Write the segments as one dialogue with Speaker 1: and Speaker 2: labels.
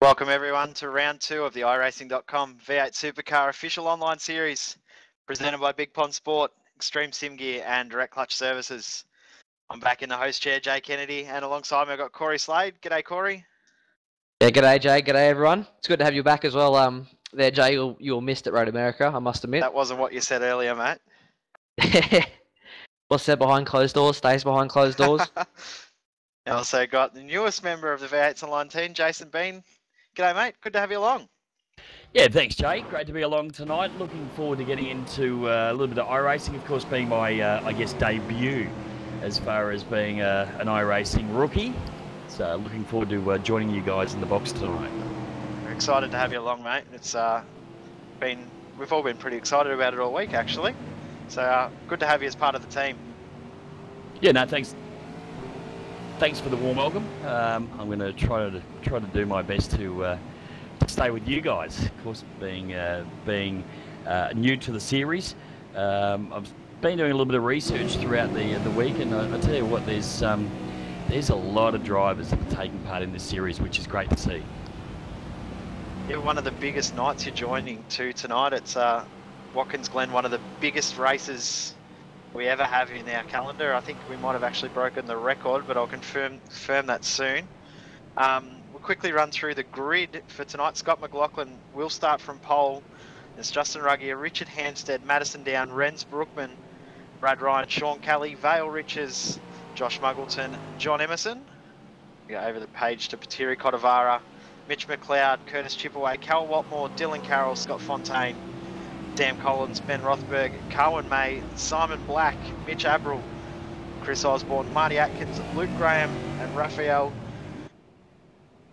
Speaker 1: Welcome everyone to round 2 of the Iracing.com V8 Supercar official online series presented by Bigpond Sport, Extreme Sim Gear and Direct Clutch Services. I'm back in the host chair, Jay Kennedy, and alongside me I've got Corey Slade. G'day Corey.
Speaker 2: Yeah, g'day Jay, g'day everyone. It's good to have you back as well. There Jay, you were missed at Road America, I must admit.
Speaker 1: That wasn't what you said earlier, mate.
Speaker 2: What's said behind closed doors stays behind closed doors.
Speaker 1: And also got the newest member of the V8sonline team, Jason Bean. G'day mate, good to have you along.
Speaker 3: Yeah, thanks Jay. Great to be along tonight. Looking forward to getting into a little bit of iRacing, of course being my, I guess, debut as far as being an iRacing rookie. So looking forward to joining you guys in the box tonight.
Speaker 1: We're excited to have you along, mate. It's we've all been pretty excited about it all week actually. So good to have you as part of the team.
Speaker 3: Yeah, no, thanks. Thanks for the warm welcome. I'm going to try to do my best to stay with you guys. Of course, being new to the series, I've been doing a little bit of research throughout the week, and I tell you what, there's a lot of drivers that are taking part in this series, which is great to see.
Speaker 1: Yeah, one of the biggest nights you're joining to tonight. It's Watkins Glen, one of the biggest races we ever have in our calendar. I think we might have actually broken the record, but I'll confirm that soon. We'll quickly run through the grid for tonight. Scott McLaughlin will start from pole. There's Justin Ruggier, Richard Hampstead, Madison Down, Renz Brookman, Brad Ryan, Sean Kelly, Vale Riches, Josh Muggleton, John Emerson. We go over the page to Patiri Cotavara, Mitch McLeod, Curtis Chipaway, Cal Watmore, Dylan Carroll, Scott Fontaine, Dan Collins, Ben Rothberg, Carwin May, Simon Black, Mitch Abril, Chris Osborne, Marty Atkins, Luke Graham and Raphael.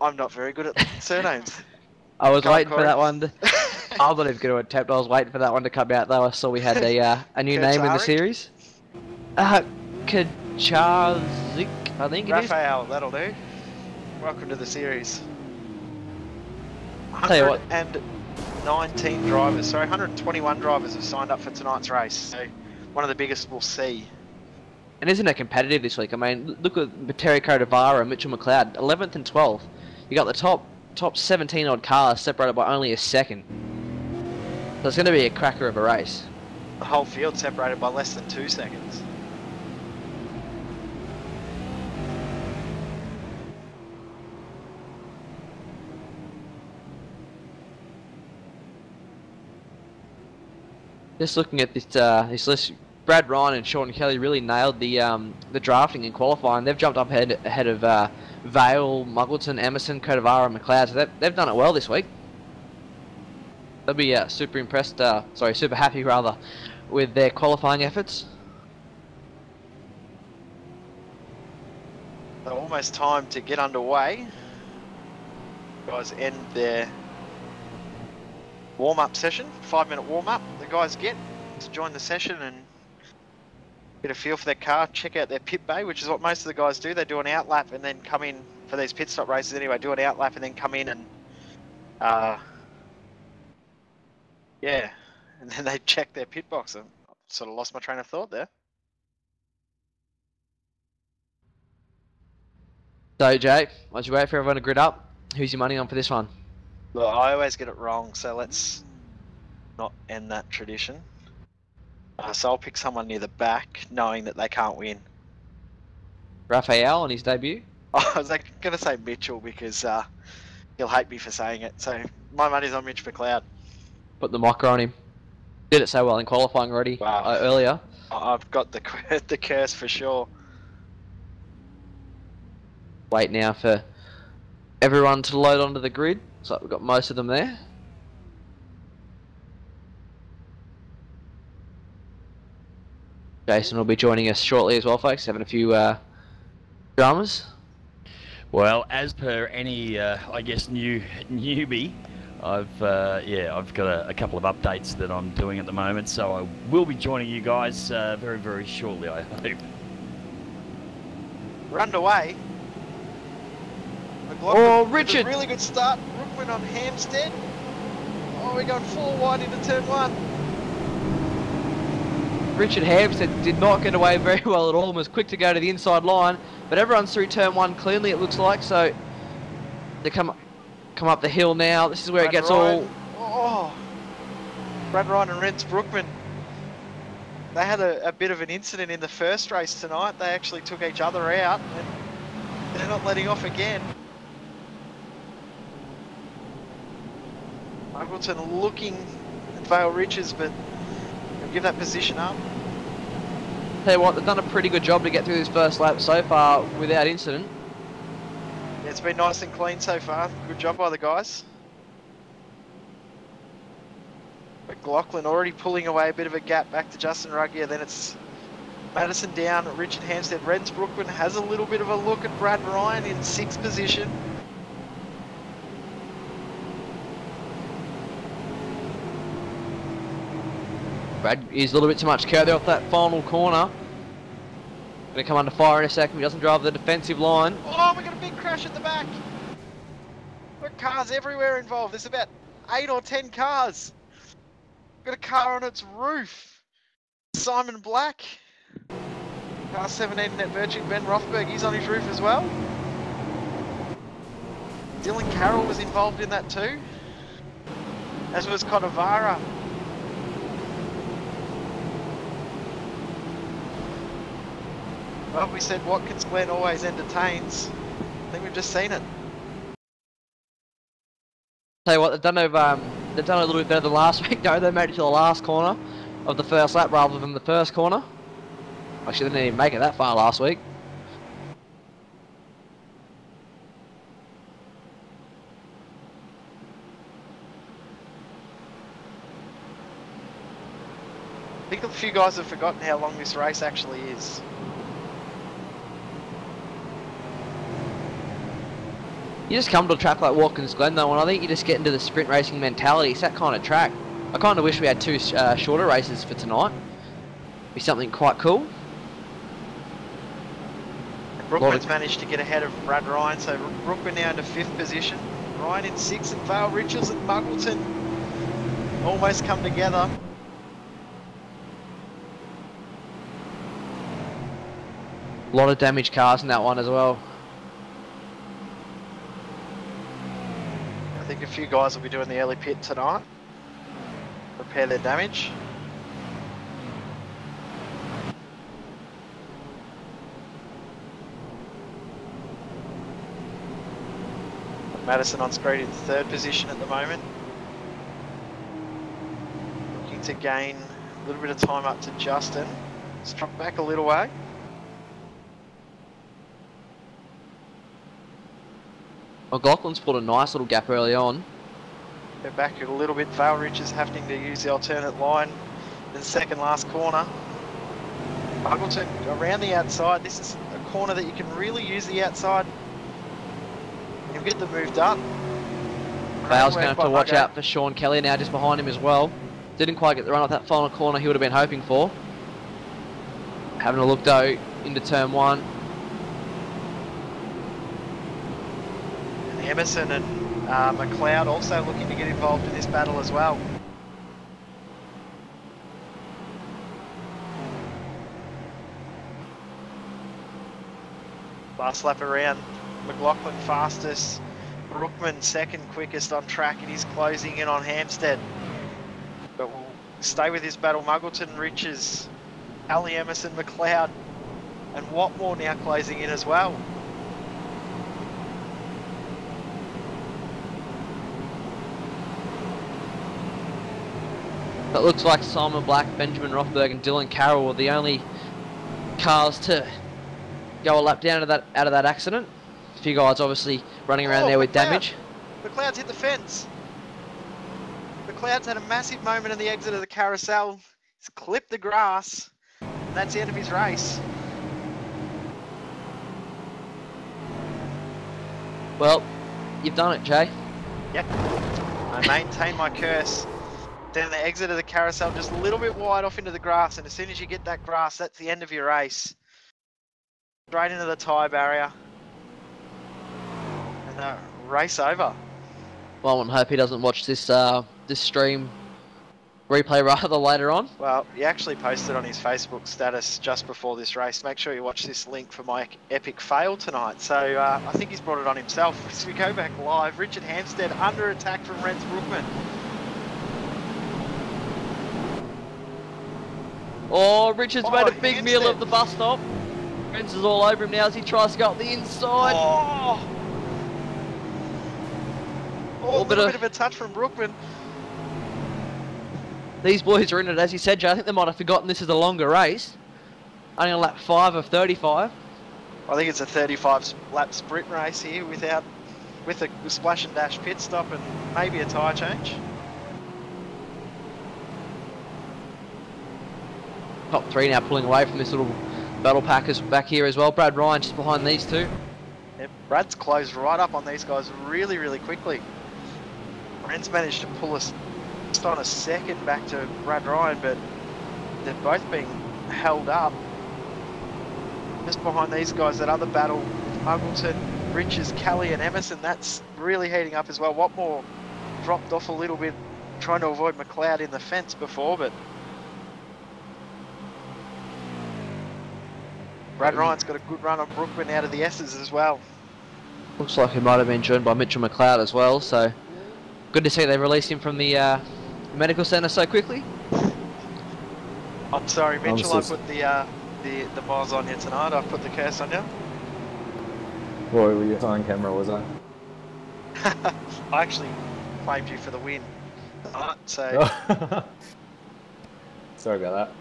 Speaker 1: I'm not very good at surnames.
Speaker 2: I was waiting for that one. I'm not even going to attempt. I was waiting for that one to come out though. I saw we had a new name in the series. Kachazik, I think it is.
Speaker 1: Raphael, that'll do. Welcome to the series.
Speaker 2: Tell you what.
Speaker 1: 121 drivers have signed up for tonight's race. So one of the biggest we'll see.
Speaker 2: And isn't it competitive this week? I mean, look at Patiri Cotavara and Mitchell McLeod, 11th and 12th. You got the top 17 odd cars separated by only a second. So it's going to be a cracker of a race.
Speaker 1: The whole field separated by less than 2 seconds.
Speaker 2: Just looking at this list, Brad Ryan and Sean Kelly really nailed the drafting and qualifying. They've jumped up ahead of Vale, Muggleton, Emerson, Cotavara, and McLeod. So they've done it well this week. They'll be super impressed. Super happy rather, with their qualifying efforts.
Speaker 1: So almost time to get underway. Guys end their warm-up session, 5-minute warm-up. The guys get to join the session and get a feel for their car, check out their pit bay, which is what most of the guys do. They do an outlap and then come in for these pit stop races anyway, do an outlap and then come in and and then they check their pit box. I sort of lost my train of thought there.
Speaker 2: So Jay, while you wait for everyone to grid up, who's your money on for this one?
Speaker 1: Look, I always get it wrong, so let's not end that tradition. So I'll pick someone near the back, knowing that they can't win.
Speaker 2: Raphael on his debut?
Speaker 1: I was going to say Mitchell because he'll hate me for saying it. So my money's on Mitch McLeod.
Speaker 2: Put the mocker on him. Did it so well in qualifying already earlier.
Speaker 1: I've got the curse for sure.
Speaker 2: Wait now for everyone to load onto the grid. Looks like we've got most of them there. Jason will be joining us shortly as well, folks. Having a few dramas.
Speaker 3: Well, as per any, I guess, newbie, I've got a couple of updates that I'm doing at the moment, so I will be joining you guys very, very shortly, I hope.
Speaker 1: We're underway.
Speaker 2: Oh, Richard!
Speaker 1: Really good start. Brookman on Hampstead. Oh, we're going full wide into turn 1.
Speaker 2: Richard Hampstead did not get away very well at all and was quick to go to the inside line, but everyone's through turn one cleanly, it looks like, so they come Come up the hill now. This is where it gets
Speaker 1: Ryan.
Speaker 2: all...
Speaker 1: Oh, Brad Ryan and Rens Brookman. They had a bit of an incident in the first race tonight. They actually took each other out, and they're not letting off again. Muggleton looking at Vale Riches, but they'll give that position up.
Speaker 2: Tell you what, they've done a pretty good job to get through this first lap so far without incident.
Speaker 1: Yeah, it's been nice and clean so far. Good job by the guys. McLaughlin already pulling away a bit of a gap back to Justin Ruggier. Then it's Madison down, Richard Hampstead. Rens Brookman has a little bit of a look at Brad Ryan in 6th position.
Speaker 2: Brad is a little bit too much care there off that final corner. Going to come under fire in a second. He doesn't drive the defensive line.
Speaker 1: Oh, we got a big crash at the back. We've got cars everywhere involved. There's about 8 or 10 cars. Got a car on its roof. Simon Black. Car 17 net Virtue. Ben Rothberg, he's on his roof as well. Dylan Carroll was involved in that too. As was Connavara. Well, we said Watkins Glen always entertains. I think we've just seen it.
Speaker 2: Tell you what, they've done a little bit better than last week. No, they made it to the last corner of the first lap rather than the first corner. Actually, they didn't even make it that far last week.
Speaker 1: I think a few guys have forgotten how long this race actually is.
Speaker 2: You just come to a track like Watkins Glen though, and I think you just get into the sprint racing mentality. It's that kind of track. I kind of wish we had 2 shorter races for tonight. Be something quite cool.
Speaker 1: Brookman's managed to get ahead of Brad Ryan, so Brookman now into 5th position. Ryan in 6th, and Vale Riches and Muggleton almost come together.
Speaker 2: A lot of damaged cars in that one as well.
Speaker 1: I think a few guys will be doing the early pit tonight. Repair their damage. Madison on screen in 3rd position at the moment. Looking to gain a little bit of time up to Justin. Struck back a little way.
Speaker 2: McLaughlin's pulled a nice little gap early on.
Speaker 1: They're back a little bit. Vale Ridge is having to use the alternate line in the 2nd last corner. Muggleton around the outside. This is a corner that you can really use the outside. You'll get the move done.
Speaker 2: Vale's going to have to watch out for Sean Kelly now just behind him as well. Didn't quite get the run off that final corner he would have been hoping for. Having a look though into turn 1.
Speaker 1: Emerson and McLeod also looking to get involved in this battle as well. Last lap around, McLaughlin fastest, Brookman 2nd quickest on track, and he's closing in on Hampstead. But we'll stay with this battle. Muggleton, Riches, Ali Emerson, McLeod, and Watmore now closing in as well.
Speaker 2: It looks like Simon Black, Benjamin Rothberg and Dylan Carroll were the only cars to go a lap down out of that accident. A few guys obviously running around there with damage.
Speaker 1: McLeod's hit the fence. McLeod's had a massive moment in the exit of the carousel. He's clipped the grass, and that's the end of his race.
Speaker 2: Well, you've done it, Jay.
Speaker 1: Yep. I maintain my curse. Down the exit of the carousel, just a little bit wide off into the grass, and as soon as you get that grass, that's the end of your race. Straight into the tyre barrier. And race over.
Speaker 2: Well, I hope he doesn't watch this this stream replay rather later on.
Speaker 1: Well, he actually posted on his Facebook status just before this race. Make sure you watch this link for my epic fail tonight. So I think he's brought it on himself. As we go back live, Richard Hampstead under attack from Renz Brookman.
Speaker 2: Oh, Richard's made a big
Speaker 1: Hampstead.
Speaker 2: meal of the bus stop. Renz is all over him now as he tries to go up the inside.
Speaker 1: A little bit of a touch from Brookman.
Speaker 2: These boys are in it, as you said, Joe. I think they might have forgotten this is a longer race. Only on lap 5 of 35.
Speaker 1: I think it's a 35 lap sprint race here with a splash and dash pit stop and maybe a tyre change.
Speaker 2: Top 3 now pulling away from this little battle packers back here as well. Brad Ryan just behind these two.
Speaker 1: Yeah, Brad's closed right up on these guys really, really quickly. Ren's managed to pull us just on a second back to Brad Ryan, but they've both been held up. Just behind these guys, that other battle, Muggleton, Richards, Kelly and Emerson, that's really heating up as well. Watmore dropped off a little bit, trying to avoid McLeod in the fence before, but Brad Ryan's got a good run on Brookman out of the S's as well.
Speaker 2: Looks like he might have been joined by Mitchell McLeod as well, so good to see they released him from the medical centre so quickly.
Speaker 1: I'm sorry, Mitchell, I put the bars on you tonight. I've put the curse on you.
Speaker 4: What were you on camera, was I?
Speaker 1: I actually claimed you for the win tonight, so
Speaker 4: Sorry about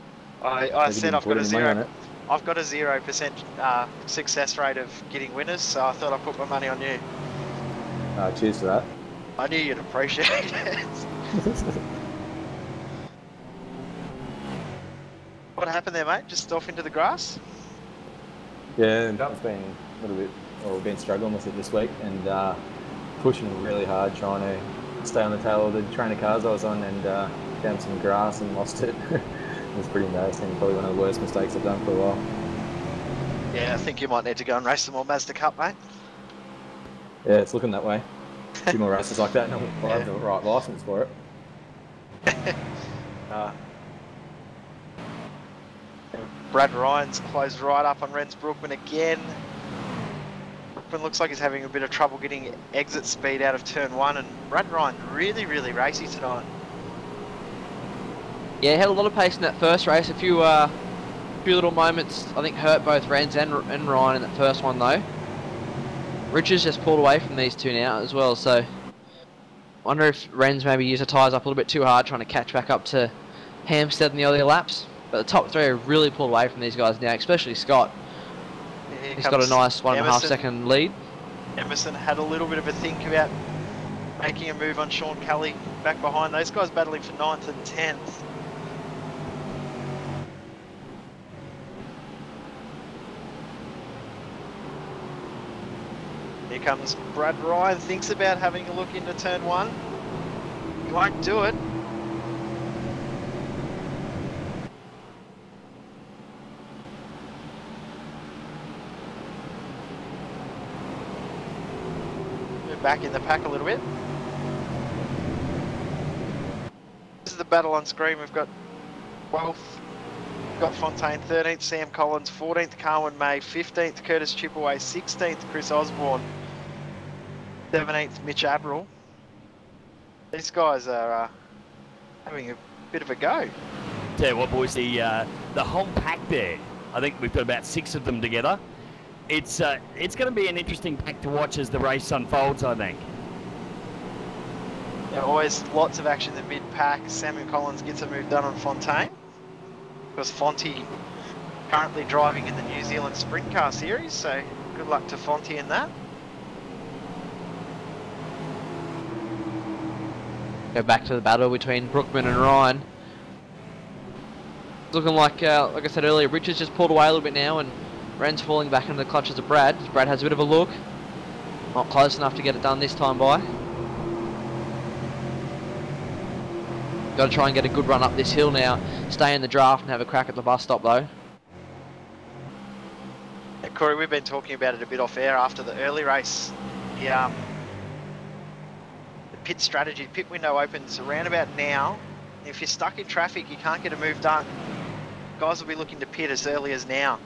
Speaker 4: that.
Speaker 1: I said I've got a 0% success rate of getting winners, so I thought I'd put my money on you.
Speaker 4: Cheers for that.
Speaker 1: I knew you'd appreciate it. What happened there, mate? Just off into the grass?
Speaker 4: Yeah, and Dump's been a little bit, or we've been struggling with it this week and pushing really hard, trying to stay on the tail of the train of cars I was on, and found some grass and lost it. It was pretty embarrassing. Probably one of the worst mistakes I've done for a while.
Speaker 1: Yeah, I think you might need to go and race some more Mazda Cup, mate.
Speaker 4: Yeah, it's looking that way. A few more races like that, and I'll have the right licence for it.
Speaker 1: Brad Ryan's closed right up on Renz Brookman again. Brookman looks like he's having a bit of trouble getting exit speed out of turn 1, and Brad Ryan really, really racy tonight.
Speaker 2: Yeah, he had a lot of pace in that first race. A few little moments, I think, hurt both Renz and Ryan in that first one, though. Richards just pulled away from these two now as well, so wonder if Renz maybe used the tyres up a little bit too hard, trying to catch back up to Hampstead in the earlier laps. But the top 3 have really pulled away from these guys now, especially Scott. He's got a nice 1.5 second lead.
Speaker 1: Emerson had a little bit of a think about making a move on Sean Kelly back behind. Those guys battling for 9th and 10th. Here comes Brad Ryan, thinks about having a look into turn 1. He won't do it. Move back in the pack a little bit. This is the battle on screen. We've got 12th, got Fontaine, 13th Sam Collins, 14th Carwin May, 15th Curtis Chipaway, 16th Chris Osborne, 17th Mitch Abril. These guys are having a bit of a go.
Speaker 3: Tell you what, boys, the whole pack there, I think we've got about 6 of them together. It's going to be an interesting pack to watch as the race unfolds, I think.
Speaker 1: Yeah, always lots of action in the mid-pack. Samuel Collins gets a move done on Fontaine. Because Fonty currently driving in the New Zealand Sprint Car Series, so good luck to Fonty in that.
Speaker 2: Go back to the battle between Brookman and Ryan. Looking like I said earlier, Richards just pulled away a little bit now, and Ren's falling back into the clutches of Brad. Brad has a bit of a look. Not close enough to get it done this time by. Got to try and get a good run up this hill now. Stay in the draft and have a crack at the bus stop though.
Speaker 1: Yeah, Corey, we've been talking about it a bit off air after the early race. The pit strategy, pit window opens around about now If you're stuck in traffic, you can't get a move done. Guys will be looking to pit as early as now.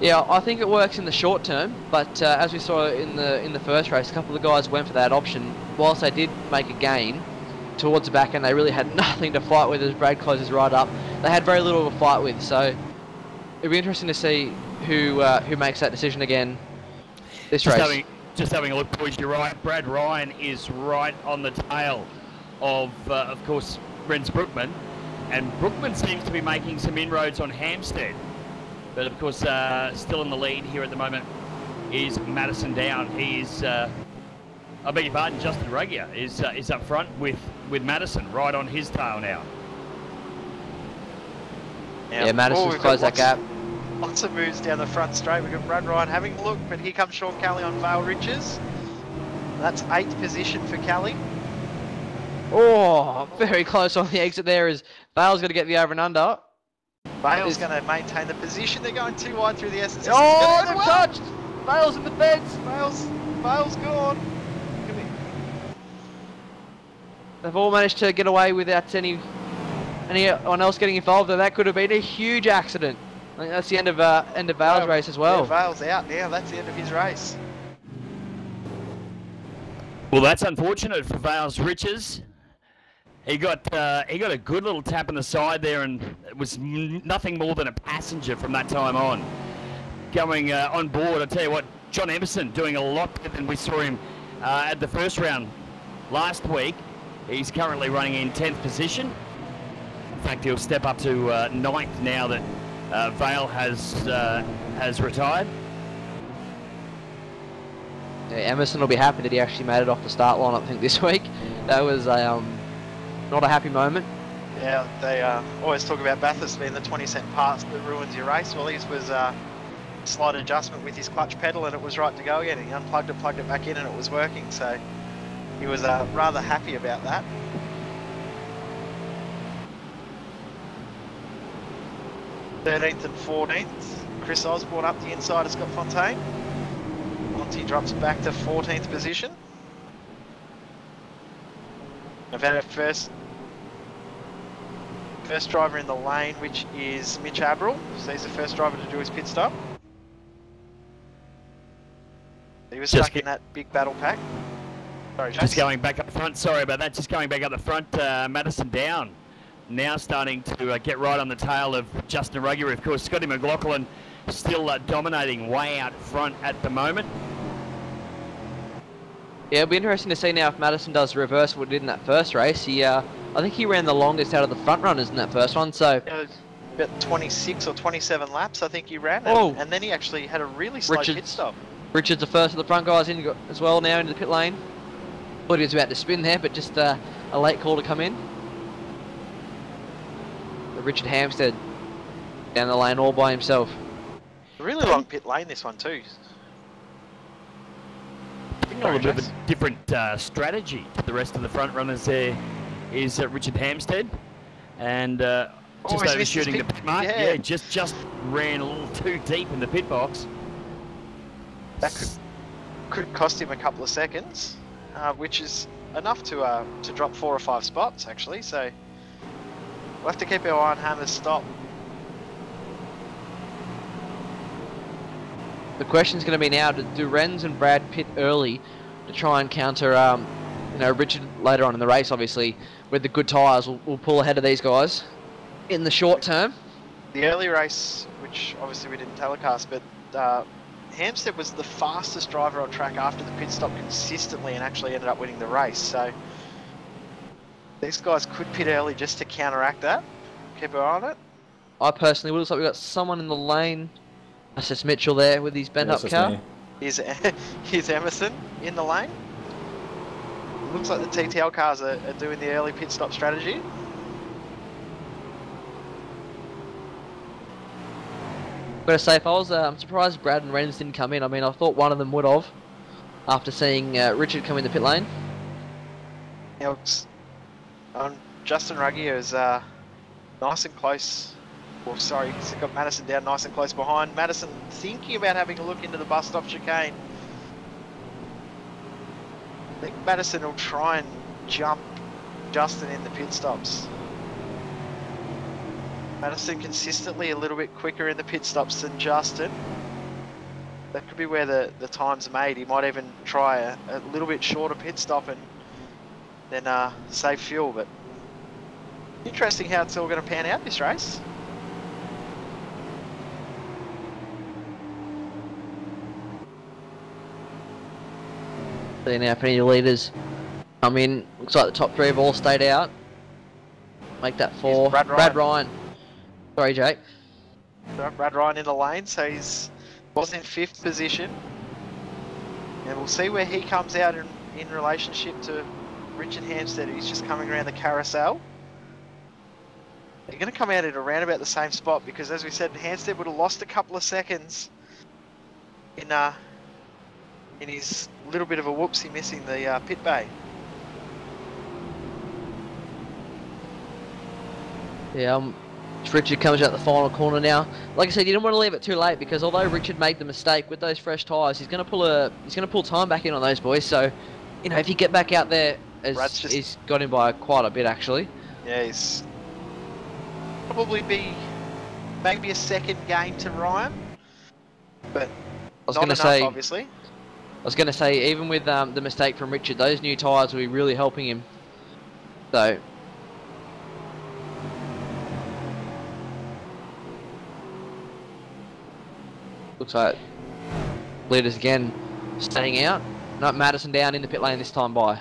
Speaker 2: Yeah, I think it works in the short term, but as we saw in the first race, a couple of the guys went for that option. Whilst they did make a gain towards the back end, they really had nothing to fight with as Brad closes right up. They had very little to fight with, so it'd be interesting to see who makes that decision again this race.
Speaker 3: Just having a look, boys, you're right. Brad Ryan is right on the tail of course, Renz Brookman, and Brookman seems to be making some inroads on Hampstead. But of course, still in the lead here at the moment is Madison Down. He's, I beg your pardon, Justin Ruggier is up front with Madison right on his tail now.
Speaker 2: Yeah, Madison's closed that gap.
Speaker 1: Lots of moves down the front straight. We've got Brad Ryan having a look, but here comes Sean Kelly on Vale Riches. That's 8th position for Kelly.
Speaker 2: Oh, very close on the exit there as Vale's going to get the over and under.
Speaker 1: Vale's going to maintain the position. They're going too wide through the S&S.
Speaker 2: Oh, they've touched! Vale's in the fence!
Speaker 1: Vale's gone.
Speaker 2: They've all managed to get away without anyone else getting involved, and that could have been a huge accident. I think that's the end of Vale's race as well.
Speaker 1: Yeah, Vale's out now. That's the end of his race.
Speaker 3: Well, that's unfortunate for Vale's Riches. He got a good little tap in the side there, and it was nothing more than a passenger from that time on. Going on board, I tell you what, John Emerson doing a lot better than we saw him at the first round last week. He's currently running in 10th position. In fact, he'll step up to 9th now that Vale has retired.
Speaker 2: Yeah, Emerson will be happy that he actually made it off the start line, I think, this week. That was not a happy moment.
Speaker 1: Yeah, they always talk about Bathurst being the 20-cent parts that ruins your race. Well, his was a slight adjustment with his clutch pedal and it was right to go again. He unplugged it, plugged it back in and it was working. So he was rather happy about that. Thirteenth and 14th. Chris Osborne up the inside of Scott Fontaine. Monty drops back to 14th position. I've had our first driver in the lane, which is Mitch Abril. So he's the first driver to do his pit stop. He was stuck in that big battle pack. Sorry, Jason.
Speaker 3: Just going back up front, sorry about that, just going back up the front, Madison Down. Now starting to get right on the tail of Justin Ruggier. Of course, Scotty McLaughlin still dominating way out front at the moment.
Speaker 2: Yeah, it'll be interesting to see now if Madison does reverse what he did in that first race. I think he ran the longest out of the front runners in that first one, so...
Speaker 1: About 26 or 27 laps, I think he ran. And then he actually had a really slow pit stop.
Speaker 2: Richard's the first of the front guys in as well now into the pit lane. Thought he was about to spin there, but just a late call to come in. Richard Hampstead down the lane all by himself.
Speaker 1: A really long pit lane, this one too.
Speaker 3: A little bit of a different strategy to the rest of the front runners there is Richard Hampstead. And just overshooting the pit mark. Yeah, just ran a little too deep in the pit box.
Speaker 1: That could cost him a couple of seconds, which is enough to drop 4 or 5 spots actually. So we'll have to keep our eye on Hammer's stop.
Speaker 2: The question's going to be now: do Renz and Brad pit early to try and counter, Richard later on in the race? Obviously, with the good tyres, we'll pull ahead of these guys in the short term.
Speaker 1: The early race, which obviously we didn't telecast, but Hampstead was the fastest driver on track after the pit stop consistently, and actually ended up winning the race. So these guys could pit early just to counteract that. Keep an eye on it.
Speaker 2: I personally would. Looks like we've got someone in the lane. That's just Mitchell there with his bent up car.
Speaker 1: Here's Emerson in the lane. Looks like the TTL cars are doing the early pit stop strategy.
Speaker 2: Gotta say, I'm surprised Brad and Renz didn't come in. I mean, I thought one of them would have after seeing Richard come in the pit lane.
Speaker 1: Yeah, Justin Ruggier is nice and close. Well, sorry, he's got Madison Down nice and close behind. Madison thinking about having a look into the bus stop chicane. I think Madison will try and jump Justin in the pit stops. Madison consistently a little bit quicker in the pit stops than Justin. That could be where the time's made. He might even try a little bit shorter pit stop and then save fuel. But interesting how it's all going to pan out this race.
Speaker 2: See now if any leaders come in. Looks like the top 3 have all stayed out. Make that 4. Brad Ryan. Sorry, Jake.
Speaker 1: Brad Ryan in the lane, so was in 5th position. And we'll see where he comes out in relationship to Richard Hampstead, who's just coming around the carousel. They're going to come out at around about the same spot because, as we said, Hampstead would have lost a couple of seconds in his little bit of a whoopsie missing the pit bay.
Speaker 2: Yeah, Richard comes out the final corner now. Like I said, you don't want to leave it too late because although Richard made the mistake with those fresh tyres, he's going to pull time back in on those boys. So, you know, if you get back out there, he's got him by quite a bit actually. Yeah,
Speaker 1: he's probably be maybe a second game to Ryan, but
Speaker 2: I was
Speaker 1: not
Speaker 2: going to
Speaker 1: enough,
Speaker 2: say,
Speaker 1: obviously.
Speaker 2: I was going to say, even with the mistake from Richard, those new tyres will be really helping him. So. Looks like leaders again staying out. Not Madison down in the pit lane this time by.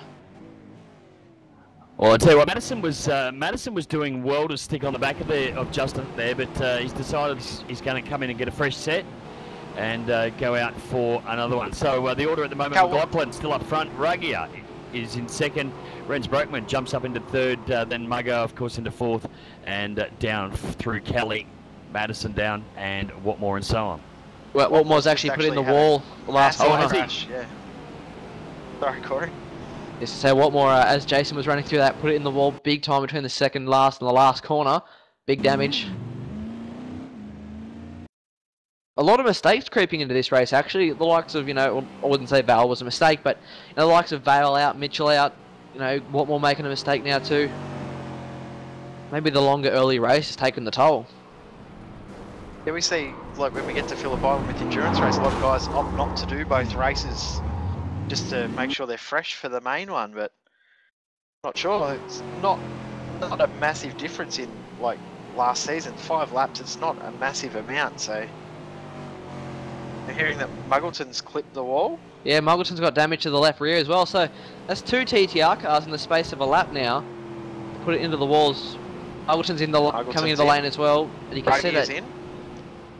Speaker 3: Well, I'll tell you what, Madison was doing well to stick on the back of Justin there, but he's decided he's going to come in and get a fresh set and go out for another one. So the order at the moment, Glen still up front. Ruggier is in 2nd. Renz Broekman jumps up into 3rd. Then Muggo, of course, into 4th. And down through Kelly, Madison down, and Watmore and so on.
Speaker 2: Well, Watmore's actually put in the wall the last corner.
Speaker 1: Yeah. Sorry, Corey.
Speaker 2: Yes, so Watmore, as Jason was running through that, put it in the wall big time between the second last and the last corner. Big damage. A lot of mistakes creeping into this race, actually. The likes of, you know, I wouldn't say Val was a mistake, but you know, the likes of Vale out, Mitchell out, you know, Watmore making a mistake now too. Maybe the longer early race has taken the toll.
Speaker 1: Yeah, we see, like when we get to Phillip Island with endurance race, a lot of guys opt not to do both races just to make sure they're fresh for the main one, but not sure. It's not a massive difference in like last season. 5 laps, it's not a massive amount, so. I'm hearing that Muggleton's clipped the wall.
Speaker 2: Yeah, Muggleton's got damage to the left rear as well, so that's 2 TTR cars in the space of a lap now. Put it into the walls. Muggleton's coming into the lane as well. And you can see that.
Speaker 1: In.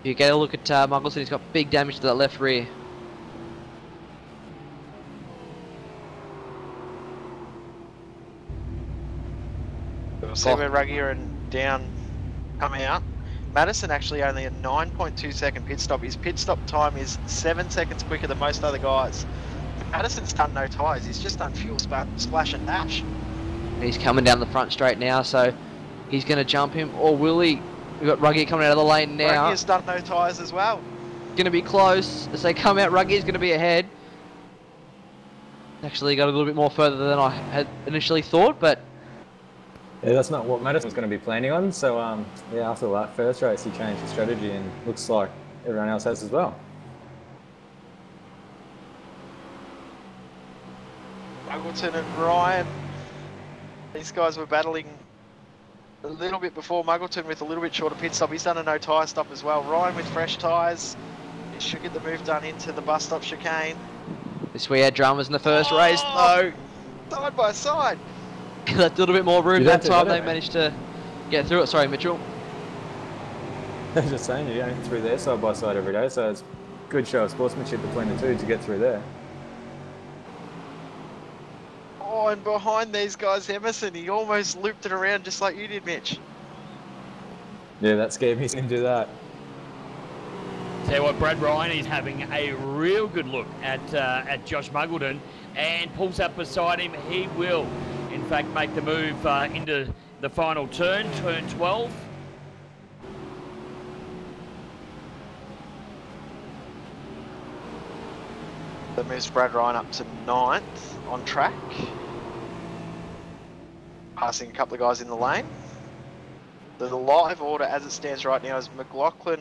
Speaker 2: You get a look at Muggleton, he's got big damage to that left rear.
Speaker 1: We'll see where Ruggier and Down come out. Madison actually only a 9.2 second pit stop. His pit stop time is 7 seconds quicker than most other guys. Madison's done no tyres, he's just done fuel splash and dash.
Speaker 2: He's coming down the front straight now, so he's going to jump him, or will he? We've got Ruggier coming out of the lane now.
Speaker 1: Ruggier's done no tyres as well.
Speaker 2: Going to be close. As they come out, Ruggier's going to be ahead. Actually got a little bit more further than I had initially thought, but...
Speaker 4: Yeah, that's not what Madison was going to be planning on. So, yeah, after that first race, he changed his strategy and looks like everyone else has as well.
Speaker 1: Muggleton and Ryan. These guys were battling a little bit before. Muggleton with a little bit shorter pit stop. He's done a no tyre stop as well. Ryan with fresh tyres. He should get the move done into the bus stop chicane.
Speaker 2: This we had dramas in the first race. No.
Speaker 1: Side by side.
Speaker 2: Left a little bit more room that time. They managed to get through it. Sorry, Mitchell.
Speaker 4: I was just saying, you're going through there side by side every day, so it's a good show of sportsmanship between the two to get through there.
Speaker 1: Oh, and behind these guys, Emerson, he almost looped it around just like you did, Mitch.
Speaker 4: Yeah, that scared me to do that.
Speaker 3: Tell you what, Brad Ryan is having a real good look at Josh Muggleton and pulls up beside him. He will, in fact, make the move into the final turn 12.
Speaker 1: That moves Brad Ryan up to 9th on track. passing a couple of guys in the lane. The live order as it stands right now is McLaughlin,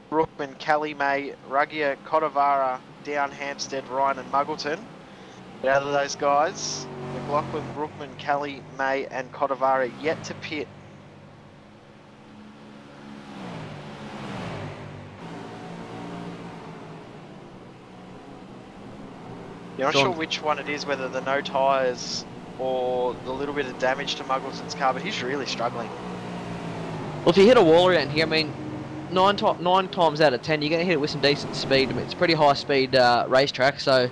Speaker 1: Brookman, Kelly, May, Ruggier, Cotavara, Down, Hampstead, Ryan and Muggleton. But out of those guys, McLaughlin, Brookman, Kelly, May and Cotavara yet to pit. You're not sure which one it is, whether the no tyres or the little bit of damage to Muggleton's car, but he's really struggling.
Speaker 2: Well, if you hit a wall around here, I mean, nine times out of 10, you're going to hit it with some decent speed. I mean, it's a pretty high-speed racetrack, so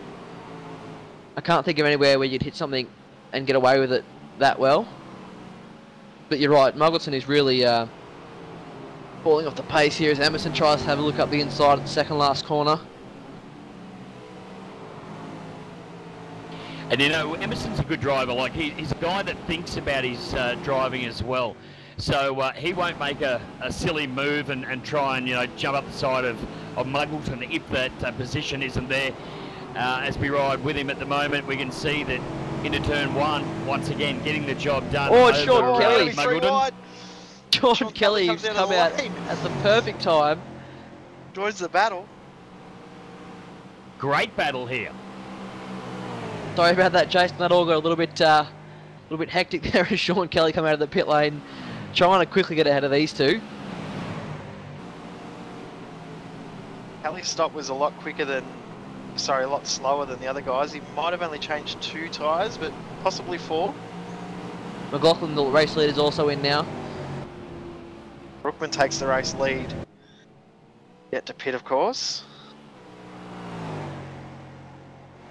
Speaker 2: I can't think of anywhere where you'd hit something and get away with it that well. But you're right, Muggleton is really falling off the pace here as Emerson tries to have a look up the inside at the second last corner.
Speaker 3: And you know, Emerson's a good driver. Like he's a guy that thinks about his driving as well. So he won't make a silly move and try and, you know, jump up the side of Muggleton if that position isn't there. As we ride with him at the moment, we can see that into turn one, once again, getting the job done.
Speaker 2: Oh, Sean Kelly.
Speaker 1: Sean
Speaker 2: Kelly has come out at the perfect time.
Speaker 1: Joins the battle.
Speaker 3: Great battle here.
Speaker 2: Sorry about that, Jason. That all got a little bit hectic there as Sean Kelly come out of the pit lane, trying to quickly get ahead of these two.
Speaker 1: Kelly's stop was a lot slower than the other guys. He might have only changed 2 tyres, but possibly 4.
Speaker 2: McLaughlin, the race lead, is also in now.
Speaker 1: Brookman takes the race lead. Yet to pit, of course.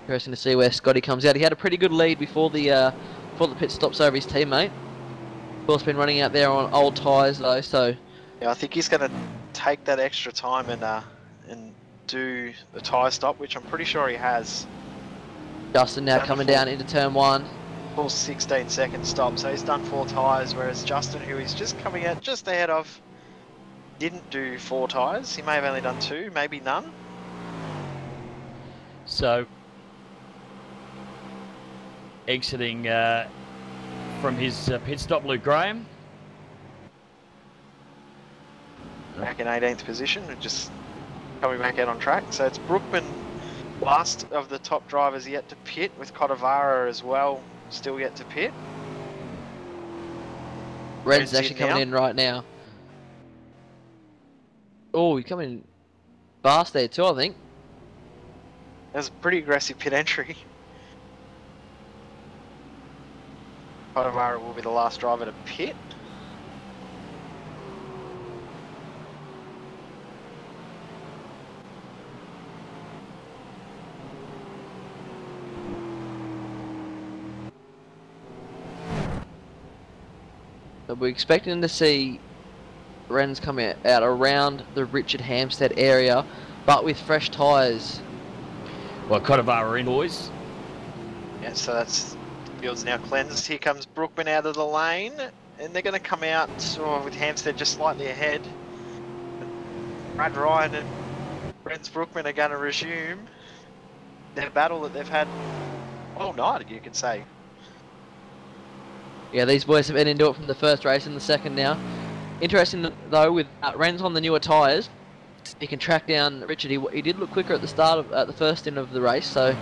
Speaker 2: Interesting to see where Scotty comes out. He had a pretty good lead before the pit stops over his teammate. Of course, been running out there on old tyres though, so
Speaker 1: yeah, I think he's going to take that extra time and do the tyre stop, which I'm pretty sure he has.
Speaker 2: Justin now coming down into turn 1.
Speaker 1: Full 16-second stop, so he's done 4 tyres, whereas Justin, who he's just coming out just ahead of, didn't do 4 tyres. He may have only done 2, maybe none.
Speaker 3: So exiting from his pit stop, Luke Graham.
Speaker 1: Back in 18th position, just coming back out on track. So it's Brookman, last of the top drivers yet to pit, with Cotavara as well, still yet to pit.
Speaker 2: Red's actually coming in right now. Oh, he's coming fast there too, I think.
Speaker 1: That was a pretty aggressive pit entry. Cotavara will be the last driver to pit.
Speaker 2: So we're expecting to see Ren's come out around the Richard Hampstead area, but with fresh tyres.
Speaker 3: Well, Cotavara in, boys.
Speaker 1: Yeah, so that's field's now cleansed. Here comes Brookman out of the lane, and they're going to come out with Hampstead just slightly ahead. Brad Ryan and Ren's Brookman are going to resume their battle that they've had all night, you could say.
Speaker 2: Yeah, these boys have been into it from the first race and the second now. Interesting though, with Ren's on the newer tyres, he can track down Richard. He did look quicker at the start at the first end of the race, so.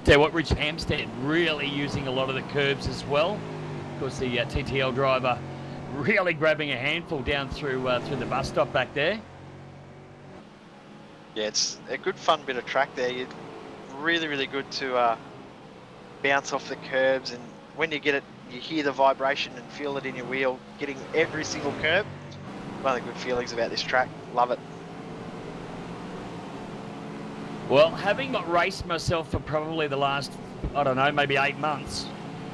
Speaker 3: Tell you what, Richard Hampstead really using a lot of the curbs as well. Of course, the TTL driver really grabbing a handful down through the bus stop back there.
Speaker 1: Yeah, it's a good fun bit of track there. You're really, really good to bounce off the curbs, and when you get it, you hear the vibration and feel it in your wheel, getting every single curb. One of the good feelings about this track. Love it.
Speaker 3: Well, having not raced myself for probably the last, I don't know, maybe 8 months,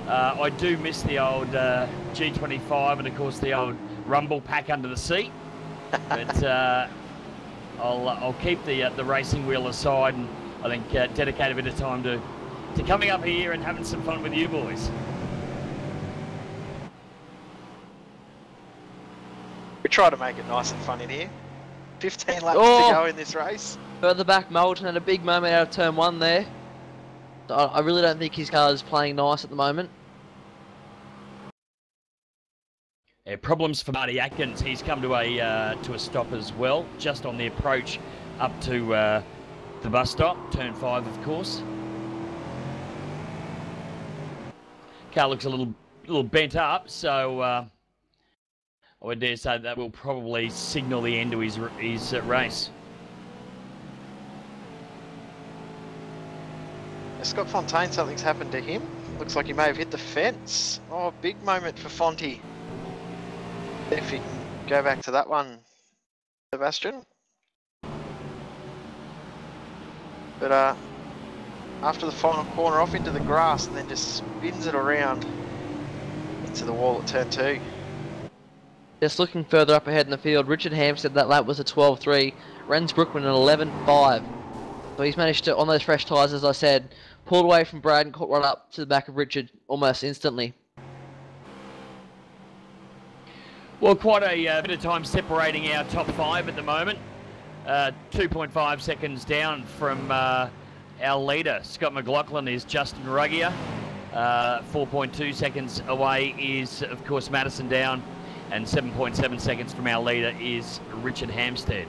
Speaker 3: I do miss the old G25 and of course the old rumble pack under the seat. But I'll keep the racing wheel aside, and I think dedicate a bit of time to coming up here and having some fun with you boys.
Speaker 1: We try to make it nice and fun in here. 15 laps
Speaker 2: Oh!
Speaker 1: to go in this race.
Speaker 2: Further back, Moulton had a big moment out of turn 1 there. I really don't think his car is playing nice at the moment.
Speaker 3: Yeah, problems for Marty Atkins. He's come to a stop as well, just on the approach up to the bus stop, turn 5, of course. Car looks a little bent up, so I would dare say that will probably signal the end to his race.
Speaker 1: Scott Fontaine, something's happened to him. Looks like he may have hit the fence. Oh, big moment for Fonty. If you can go back to that one, Sebastian. But after the final corner, off into the grass, and then just spins it around into the wall at turn 2.
Speaker 2: Just looking further up ahead in the field, Richard Hampstead, that lap was a 12.3. Renz Brookman an 11.5. So he's managed to, on those fresh tyres, as I said, pulled away from Brad and caught right up to the back of Richard almost instantly.
Speaker 3: Well, quite a bit of time separating our top 5 at the moment. 2.5 seconds down from our leader, Scott McLaughlin, is Justin Ruggier. 4.2 seconds away is, of course, Madison Down. And 7.7 seconds from our leader is Richard Hampstead.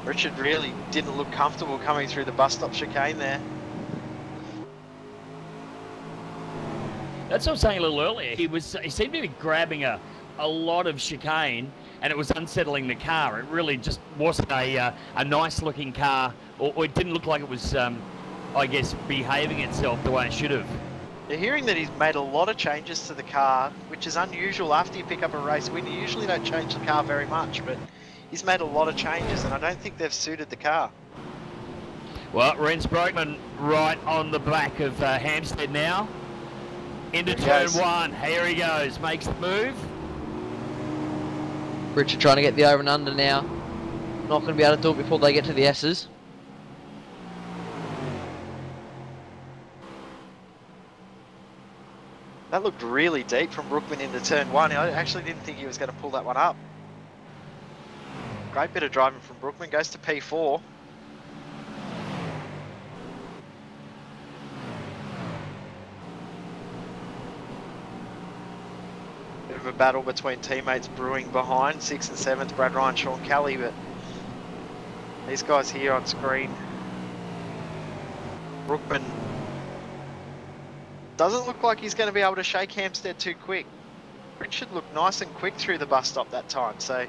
Speaker 1: Richard really didn't look comfortable coming through the bus stop chicane there.
Speaker 3: That's what I was saying a little earlier. He seemed to be grabbing a lot of chicane, and it was unsettling the car. It really just wasn't a nice looking car, or it didn't look like it was, I guess, behaving itself the way it should have.
Speaker 1: You're hearing that he's made a lot of changes to the car, which is unusual after you pick up a race win. You usually don't change the car very much, but he's made a lot of changes, and I don't think they've suited the car.
Speaker 3: Well, Renz Broekman right on the back of Hampstead now. Into turn 1. Here he goes. Makes the move.
Speaker 2: Richard trying to get the over and under now. Not going to be able to do it before they get to the S's.
Speaker 1: That looked really deep from Brookman into turn 1. I actually didn't think he was going to pull that one up. Great bit of driving from Brookman. Goes to P4. Bit of a battle between teammates brewing behind. 6th and 7th, Brad Ryan, Sean Kelly, but these guys here on screen. Brookman doesn't look like he's going to be able to shake Hampstead too quick. Richard looked nice and quick through the bus stop that time, so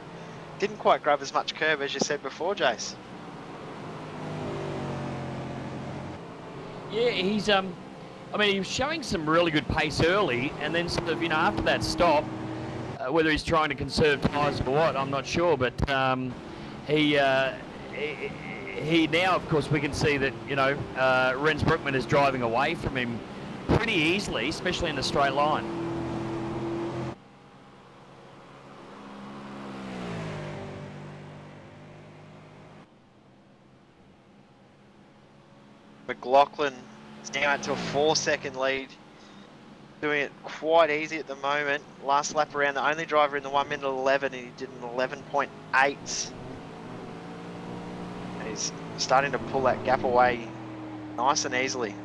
Speaker 1: didn't quite grab as much curb as you said before, Jace.
Speaker 3: Yeah, he's I mean, he was showing some really good pace early, and then sort of, you know, after that stop, whether he's trying to conserve tyres or what, I'm not sure, but he now, of course, we can see that, you know, Renz Brookman is driving away from him pretty easily, especially in the straight line.
Speaker 1: McLaughlin is now out to a 4-second lead. Doing it quite easy at the moment. Last lap around, the only driver in the 1 minute 11, and he did an 11.8. He's starting to pull that gap away nice and easily.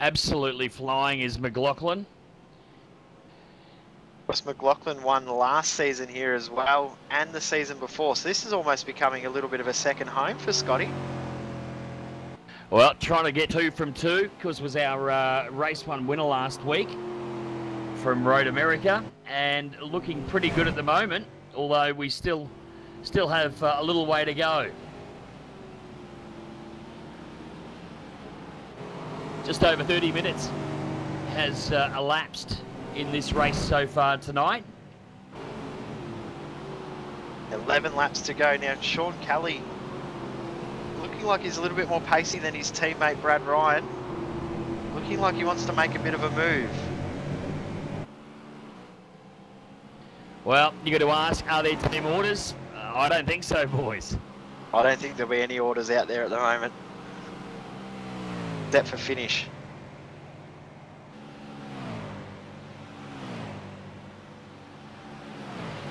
Speaker 3: Absolutely flying is McLaughlin.
Speaker 1: Of course, McLaughlin won last season here as well, and the season before, so this is almost becoming a little bit of a second home for Scotty.
Speaker 3: Well, trying to get 2 from 2, because was our race 1 winner last week from Road America, and looking pretty good at the moment, although we still have a little way to go. Just over 30 minutes has elapsed in this race so far tonight.
Speaker 1: 11 laps to go now. Sean Kelly looking like he's a little bit more pacey than his teammate Brad Ryan. Looking like he wants to make a bit of a move.
Speaker 3: Well, you got to ask, are there team orders? I don't think so, boys.
Speaker 1: I don't think there'll be any orders out there at the moment. That for finish.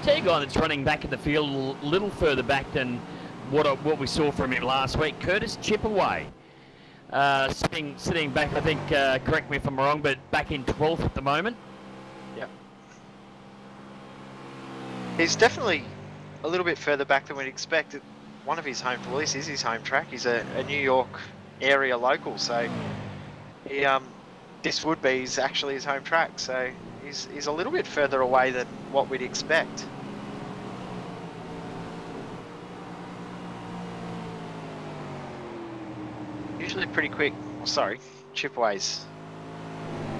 Speaker 3: Tell you a guy that's running back in the field a little further back than what we saw from him last week. Curtis Chipaway, sitting back. I think. Correct me if I'm wrong, but back in 12th at the moment.
Speaker 1: Yeah. He's definitely a little bit further back than we'd expect. One of his home police is his home track. He's a New York area local, so he this would be actually his home track. So he's a little bit further away than what we'd expect. Usually pretty quick. Oh, sorry, Chipaway's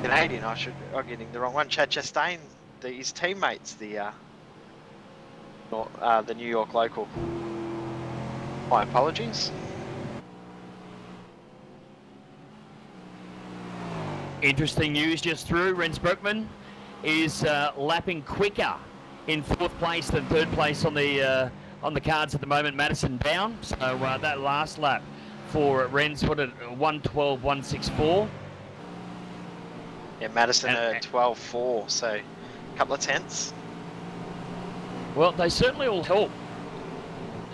Speaker 1: Canadian. I'm getting the wrong one. Chad Chastain, his teammates, the New York local. My apologies.
Speaker 3: Interesting news just through. Rens Broekman is lapping quicker in 4th place than 3rd place on the cards at the moment. Madison down. So that last lap for Rens put it 1:12.164.
Speaker 1: Yeah, Madison 12.4, so a couple of tenths. Well,
Speaker 3: they certainly all help.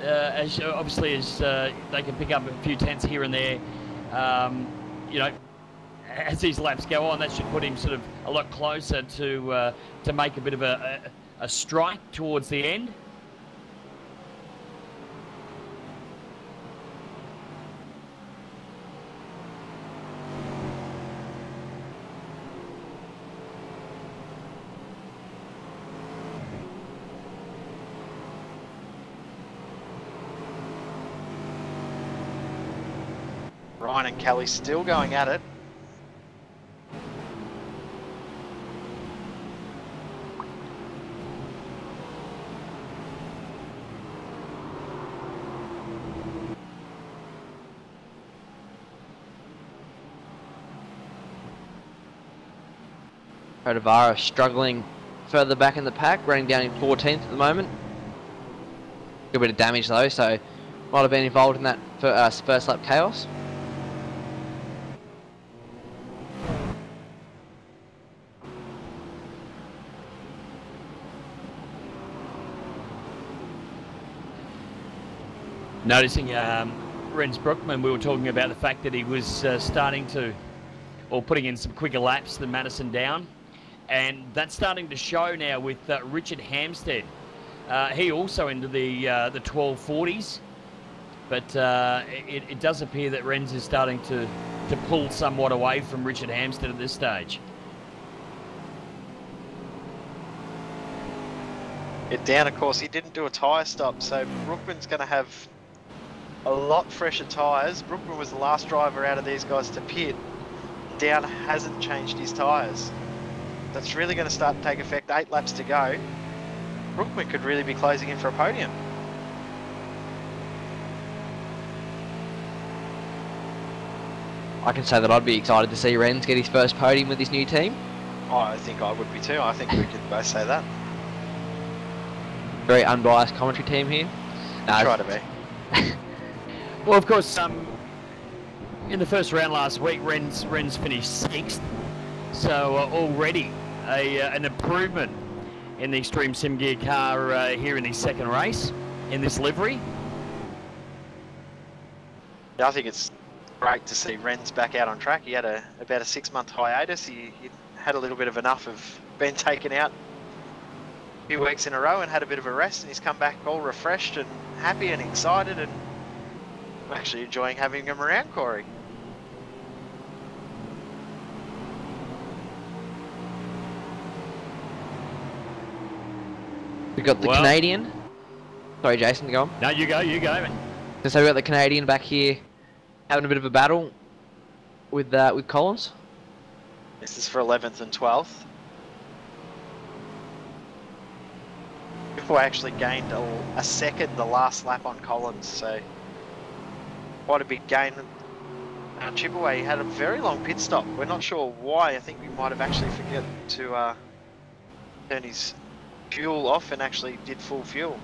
Speaker 3: As obviously as they can pick up a few tenths here and there, you know, as these laps go on, that should put him sort of a lot closer to make a bit of a strike towards the end.
Speaker 1: Ryan and Kelly still going at it.
Speaker 2: Kodavara struggling further back in the pack, running down in 14th at the moment. A bit of damage though, so might have been involved in that first lap chaos.
Speaker 3: Noticing Rens Broekman, we were talking about the fact that he was starting to, or putting in some quicker laps than Madison down. And that's starting to show now with Richard Hampstead. He also into the 1240s. But it does appear that Rens is starting to pull somewhat away from Richard Hampstead at this stage.
Speaker 1: Down, of course, he didn't do a tyre stop, so Brookman's going to have a lot fresher tyres. Brookman was the last driver out of these guys to pit. Down hasn't changed his tyres. That's really going to start to take effect. 8 laps to go. Brookman could really be closing in for a podium.
Speaker 2: I can say that I'd be excited to see Rens get his first podium with his new team.
Speaker 1: Oh, I think I would be too. I think we could both say that.
Speaker 2: Very unbiased commentary team here. No,
Speaker 1: Try to be.
Speaker 3: Well, of course, in the first round last week, Rens finished 6th. So already an improvement in the Extreme Sim Gear car here in his second race in this livery.
Speaker 1: Yeah, I think it's great to see Rens back out on track. He had about a 6-month hiatus. He had a little bit of enough of being taken out a few weeks in a row and had a bit of a rest, and he's come back all refreshed and happy and excited, and I'm actually enjoying having him around, Corey.
Speaker 2: We've got the Canadian. Sorry, Jason, go on.
Speaker 3: No, you go, man.
Speaker 2: So we've got the Canadian back here having a bit of a battle with Collins.
Speaker 1: This is for 11th and 12th. Chipaway actually gained a second the last lap on Collins, so quite a big gain. Chipaway had a very long pit stop. We're not sure why. I think we might have actually forgot to turn his fuel off and actually did full fuel.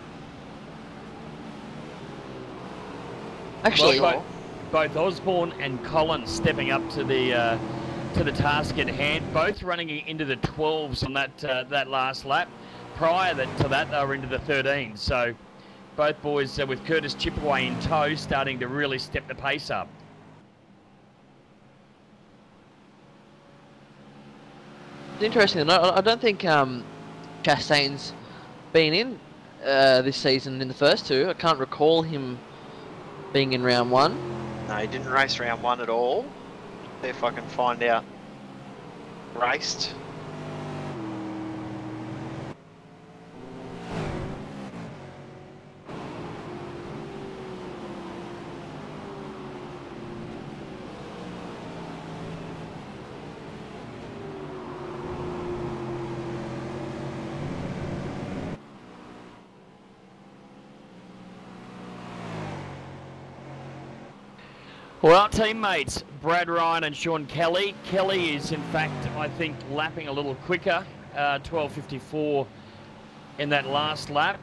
Speaker 2: Actually,
Speaker 3: both Osborne and Collins stepping up to the task at hand, both running into the 12s on that last lap. prior to that, they were into the 13s. So both boys with Curtis Chipaway in tow starting to really step the pace up.
Speaker 2: It's interesting. I don't think Chastain's been in this season in the first two. I can't recall him being in round one.
Speaker 1: No, he didn't race round one at all. See if I can find out. Raced.
Speaker 3: Well, teammates, Brad Ryan and Sean Kelly. Kelly is, in fact, I think, lapping a little quicker, 12.54 in that last lap,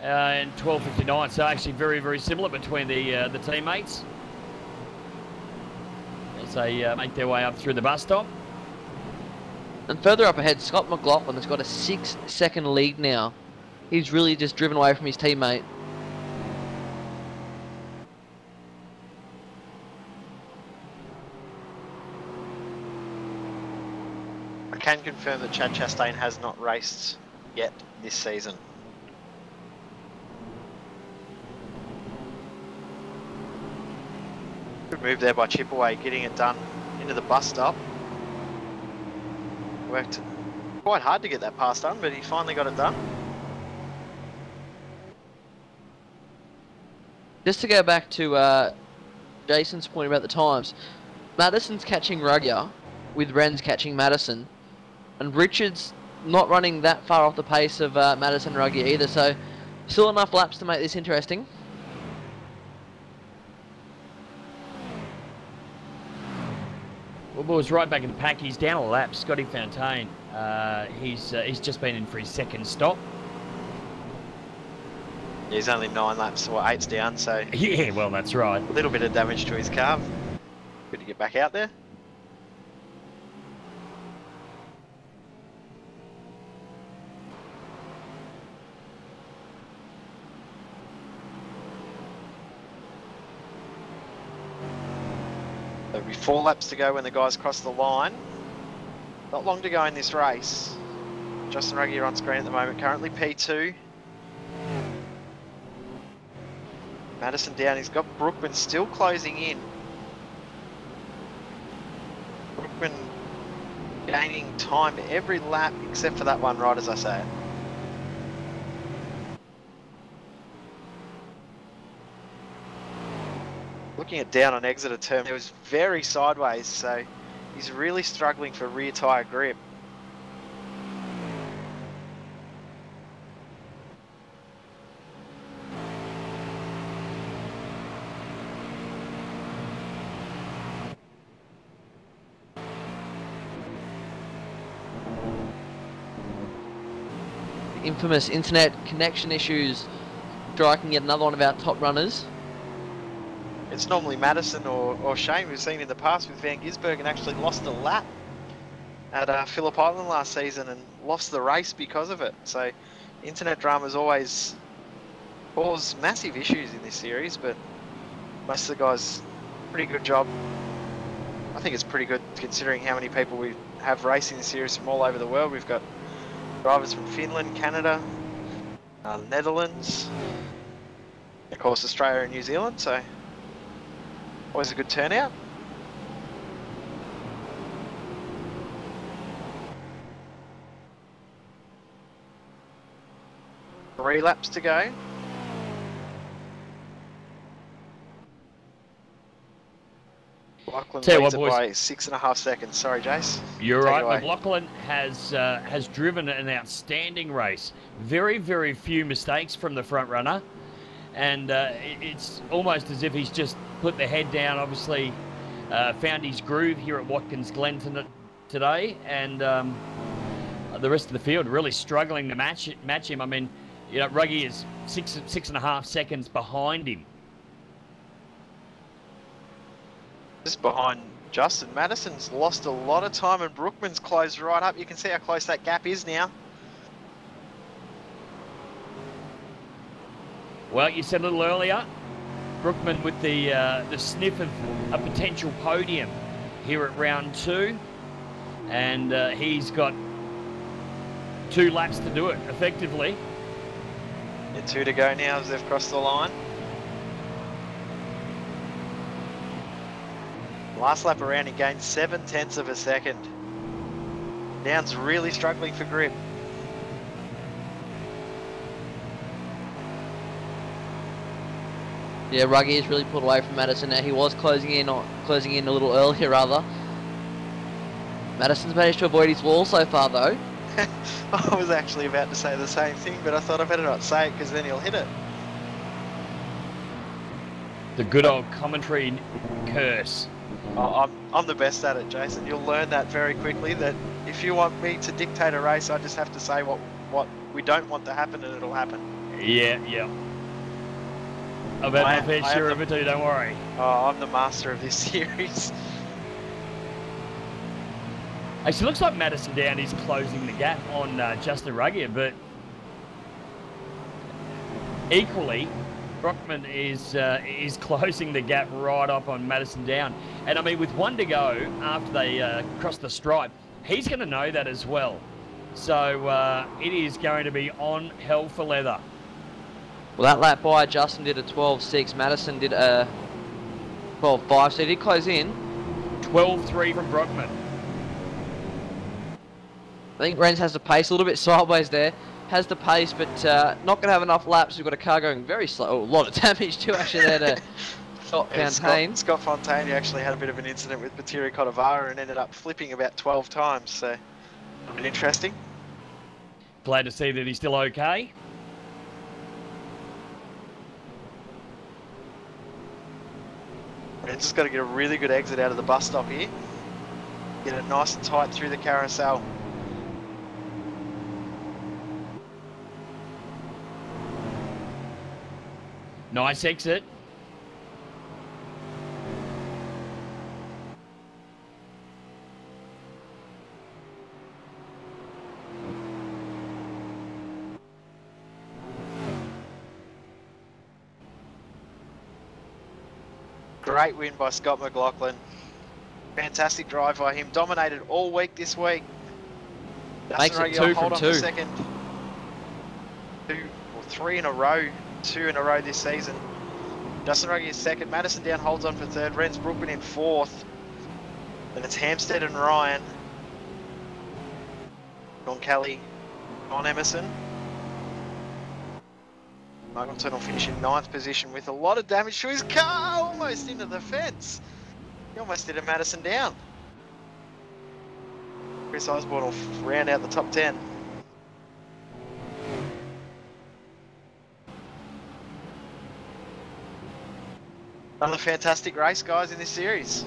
Speaker 3: and 12.59. So actually very, very similar between the teammates as they make their way up through the bus stop.
Speaker 2: And further up ahead, Scott McLaughlin has got a 6-second lead now. He's really just driven away from his teammate.
Speaker 1: I can confirm that Chad Chastain has not raced yet this season. Good move there by Chipaway, getting it done into the bus stop. Worked quite hard to get that pass done, but he finally got it done.
Speaker 2: Just to go back to Jason's point about the times, Madison's catching Ruggier with Ren's catching Madison, and Richard's not running that far off the pace of Madison and Ruggier either, so still enough laps to make this interesting.
Speaker 3: Well, boys, right back in the pack. He's down a lap. Scotty Fontaine. He's just been in for his second stop.
Speaker 1: He's only 9 laps, or 8's down, so
Speaker 3: Yeah, well, that's right.
Speaker 1: a little bit of damage to his car. Good to get back out there. There'll be 4 laps to go when the guys cross the line. Not long to go in this race. Justin Ruggier on screen at the moment, currently P2. Madison down, he's got Brookman still closing in. Brookman gaining time every lap except for that one right as I say it. Looking at down on Exeter turn, it was very sideways, so he's really struggling for rear tyre grip.
Speaker 2: Infamous internet connection issues striking yet another one of our top runners.
Speaker 1: It's normally Madison or Shane we've seen in the past with Van Gisbergen actually lost a lap at Phillip Island last season and lost the race because of it. So internet dramas always cause massive issues in this series, but most of the guys, pretty good job. I think it's pretty good considering how many people we have racing the series from all over the world. We've got drivers from Finland, Canada, Netherlands, of course Australia and New Zealand, so always a good turnout. Three laps to go. McLaughlin leads it by 6.5 seconds. Sorry, Jace.
Speaker 3: You're right. McLaughlin has driven an outstanding race. Very, very few mistakes from the front runner, and it's almost as if he's just put the head down. Obviously, found his groove here at Watkins Glen today, and the rest of the field really struggling to match him. I mean, you know, Ruggie is 6.5 seconds behind him.
Speaker 1: Just behind Justin. Madison's lost a lot of time and Brookman's closed right up. You can see how close that gap is now.
Speaker 3: Well, you said a little earlier, Brookman with the sniff of a potential podium here at round 2, and he's got 2 laps to do it effectively.
Speaker 1: Yeah, 2 to go now as they've crossed the line. Last lap around, he gained 7/10 of a second. Down's really struggling for grip.
Speaker 2: Yeah, Ruggy has really pulled away from Madison now. He was closing in a little earlier, rather. Madison's managed to avoid his wall so far, though.
Speaker 1: I was actually about to say the same thing, but I thought I better not say it because then he'll hit it.
Speaker 3: The good old commentary curse.
Speaker 1: Oh, I'm the best at it, Jason. You'll learn that very quickly, that if you want me to dictate a race, I just have to say what we don't want to happen and it'll happen.
Speaker 3: Yeah. I've had my fair share of it too, don't worry.
Speaker 1: Oh, I'm the master of this series.
Speaker 3: Actually, looks like Madison Down is closing the gap on Justin Ruggier, but equally, Brookman is closing the gap right up on Madison Down. And I mean, with 1 to go after they cross the stripe, he's going to know that as well. So it is going to be on hell for leather.
Speaker 2: Well, that lap by Justin did a 12.6. Madison did a 12.5, so he did close in.
Speaker 3: 12.3 from Brookman.
Speaker 2: I think Renz has the pace, a little bit sideways there. Has the pace, but not going to have enough laps. We've got a car going very slow. Oh, a lot of damage too, actually, there to Scott Fontaine.
Speaker 1: Scott Fontaine, who actually had a bit of an incident with Patiri Cotavara and ended up flipping about 12 times, so a bit interesting.
Speaker 3: Glad to see that he's still okay.
Speaker 1: We've just got to get a really good exit out of the bus stop here. Get it nice and tight through the carousel.
Speaker 3: Nice exit.
Speaker 1: Great win by Scott McLaughlin. Fantastic drive by him. Dominated all week this week.
Speaker 2: Makes it 2 from 2.
Speaker 1: Second. 2 or 3 in a row. 2 in a row this season. Justin Ruggie is second. Madison Down holds on for third. Renz Brookman in fourth. Then it's Hampstead and Ryan. John Kelly. John Emerson. Muggleton will finish in 9th position with a lot of damage to his car. Almost into the fence. He almost did a Madison Down. Chris Osborne will round out the top 10. Another fantastic race, guys, in this series.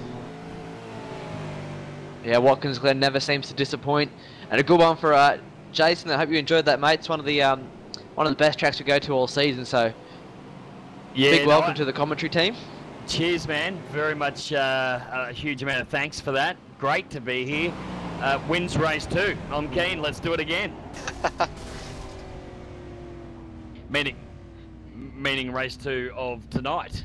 Speaker 2: Yeah, Watkins Glen never seems to disappoint, and a good one for Jason. I hope you enjoyed that, mate. It's one of the best tracks we go to all season. So,
Speaker 3: yeah,
Speaker 2: big welcome to the commentary team.
Speaker 3: Cheers, man. Very much a huge amount of thanks for that. Great to be here. Wins race 2. I'm keen. Let's do it again. Meaning race 2 of tonight.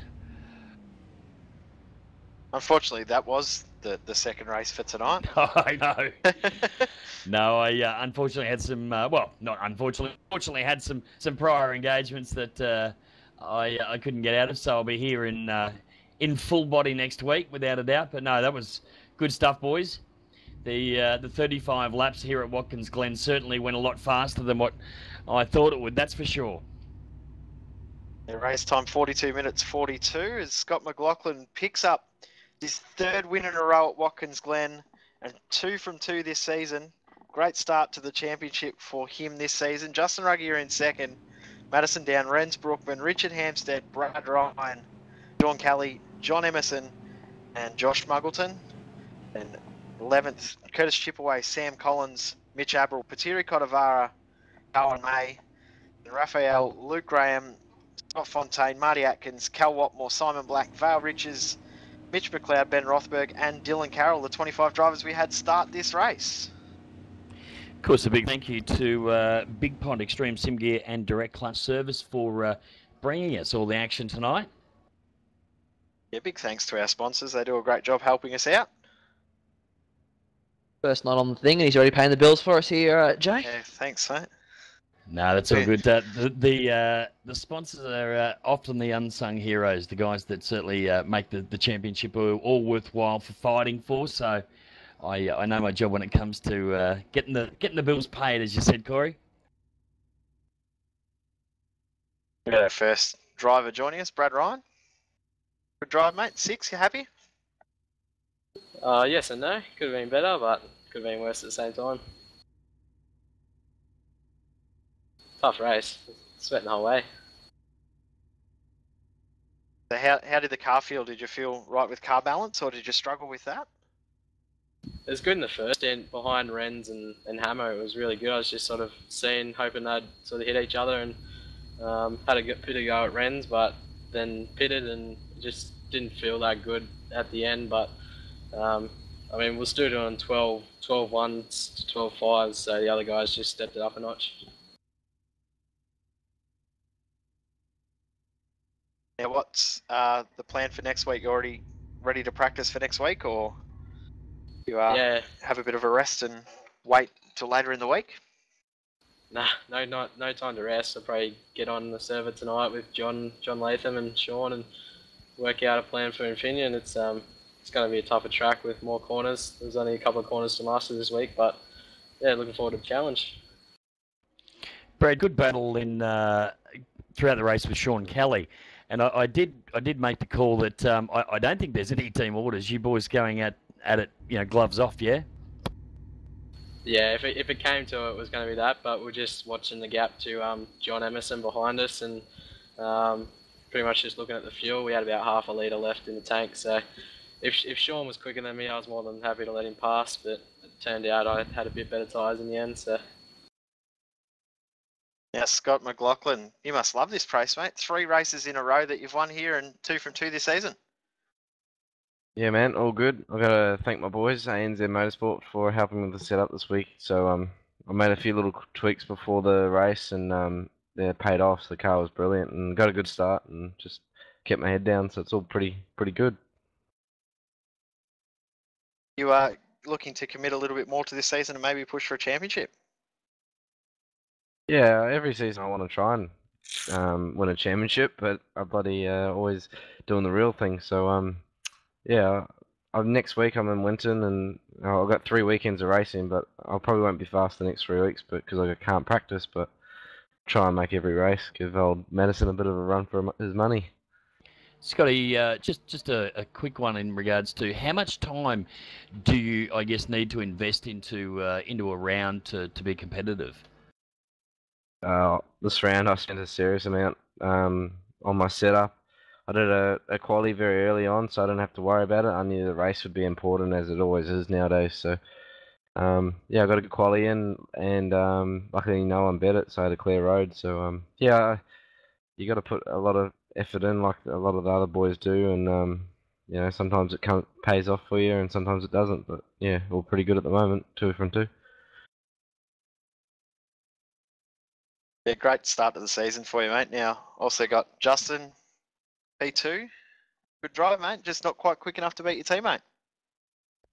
Speaker 1: Unfortunately, that was the second race for tonight.
Speaker 3: I know. No, I unfortunately had some, well, not unfortunately, fortunately had some prior engagements that I couldn't get out of, so I'll be here in full body next week, without a doubt. But no, that was good stuff, boys. The 35 laps here at Watkins Glen certainly went a lot faster than what I thought it would, that's for sure.
Speaker 1: The race time 42 minutes 42 as Scott McLaughlin picks up his 3rd win in a row at Watkins Glen and 2 from 2 this season. Great start to the championship for him this season. Justin Ruggier in 2nd, Madison Down, Renz Brookman, Richard Hampstead, Brad Ryan, John Kelly, John Emerson and Josh Muggleton. And 11th, Curtis Chipaway, Sam Collins, Mitch Abril, Patiri Cotavara, Owen May, and Raphael, Luke Graham, Scott Fontaine, Marty Atkins, Cal Watmore, Simon Black, Vale Riches, Mitch McLeod, Ben Rothberg and Dylan Carroll, the 25 drivers we had start this race.
Speaker 3: Of course, a big thank you to Bigpond Extreme Sim Gear and Direct Clutch Service for bringing us all the action tonight.
Speaker 1: Yeah, big thanks to our sponsors. They do a great job helping us out.
Speaker 2: First night on the thing, and he's already paying the bills for us here, Jay.
Speaker 1: Yeah, thanks, mate.
Speaker 3: No, that's all good. The sponsors are often the unsung heroes, the guys that certainly make the championship all worthwhile for fighting for. So I know my job when it comes to getting the bills paid, as you said, Corey.
Speaker 1: We got our first driver joining us, Brad Ryan. Good drive, mate. 6, you happy?
Speaker 5: Yes and no. Could have been better, but could have been worse at the same time. Tough race. Sweating the whole way.
Speaker 1: So how did the car feel? Did you feel right with car balance, or did you struggle with that?
Speaker 5: It was good in the first end behind Renz and Hammer. It was really good. I was just sort of hoping they'd sort of hit each other, and had a bit of go at Renz, but then pitted and just didn't feel that good at the end. But I mean, we're still doing 12 ones to 12 fives, so the other guys just stepped it up a notch.
Speaker 1: Yeah, what's the plan for next week? You already ready to practice for next week, or you have a bit of a rest and wait till later in the week?
Speaker 5: Nah, no time to rest. I'll probably get on the server tonight with John Latham and Sean and work out a plan for Infineon. It's going to be a tougher track with more corners. There's only a couple of corners to master this week, but yeah, looking forward to the challenge.
Speaker 3: Brad, good battle in throughout the race with Sean Kelly, and I did make the call that I don't think there's any team orders. You boys going at it, gloves off, yeah.
Speaker 5: Yeah, if it came to it was going to be that, but we're just watching the gap to John Emerson behind us, and pretty much just looking at the fuel. We had about half a litre left in the tank, so if Sean was quicker than me, I was more than happy to let him pass, but it turned out I had a bit better tyres in the end, so.
Speaker 1: Now, Scott McLaughlin, you must love this race, mate. 3 races in a row that you've won here, and 2 from 2 this season.
Speaker 6: Yeah, man, all good. I've got to thank my boys, ANZ Motorsport, for helping with the setup this week. So I made a few little tweaks before the race, and they paid off. So the car was brilliant, and got a good start, and just kept my head down. So it's all pretty good.
Speaker 1: You are looking to commit a little bit more to this season and maybe push for a championship?
Speaker 6: Yeah, every season I want to try and win a championship, but I'm bloody always doing the real thing. So yeah, next week I'm in Winton, and I've got 3 weekends of racing, but I probably won't be fast the next 3 weeks, because I can't practice. But try and make every race, give old Madison a bit of a run for his money.
Speaker 3: Scotty, just a quick one in regards to how much time do you, I guess, need to invest into a round to be competitive?
Speaker 6: This round I spent a serious amount on my setup. I did a quali very early on, so I didn't have to worry about it. I knew the race would be important, as it always is nowadays. So yeah, I got a good quali in, and luckily no one bet it, so I had a clear road. So yeah, you got to put a lot of effort in, like a lot of the other boys do, and sometimes it pays off for you, and sometimes it doesn't. But yeah, we're pretty good at the moment, 2 from 2.
Speaker 1: Yeah, great start to the season for you, mate. Now, also got Justin, P2. Good drive, mate. Just not quite quick enough to beat your teammate.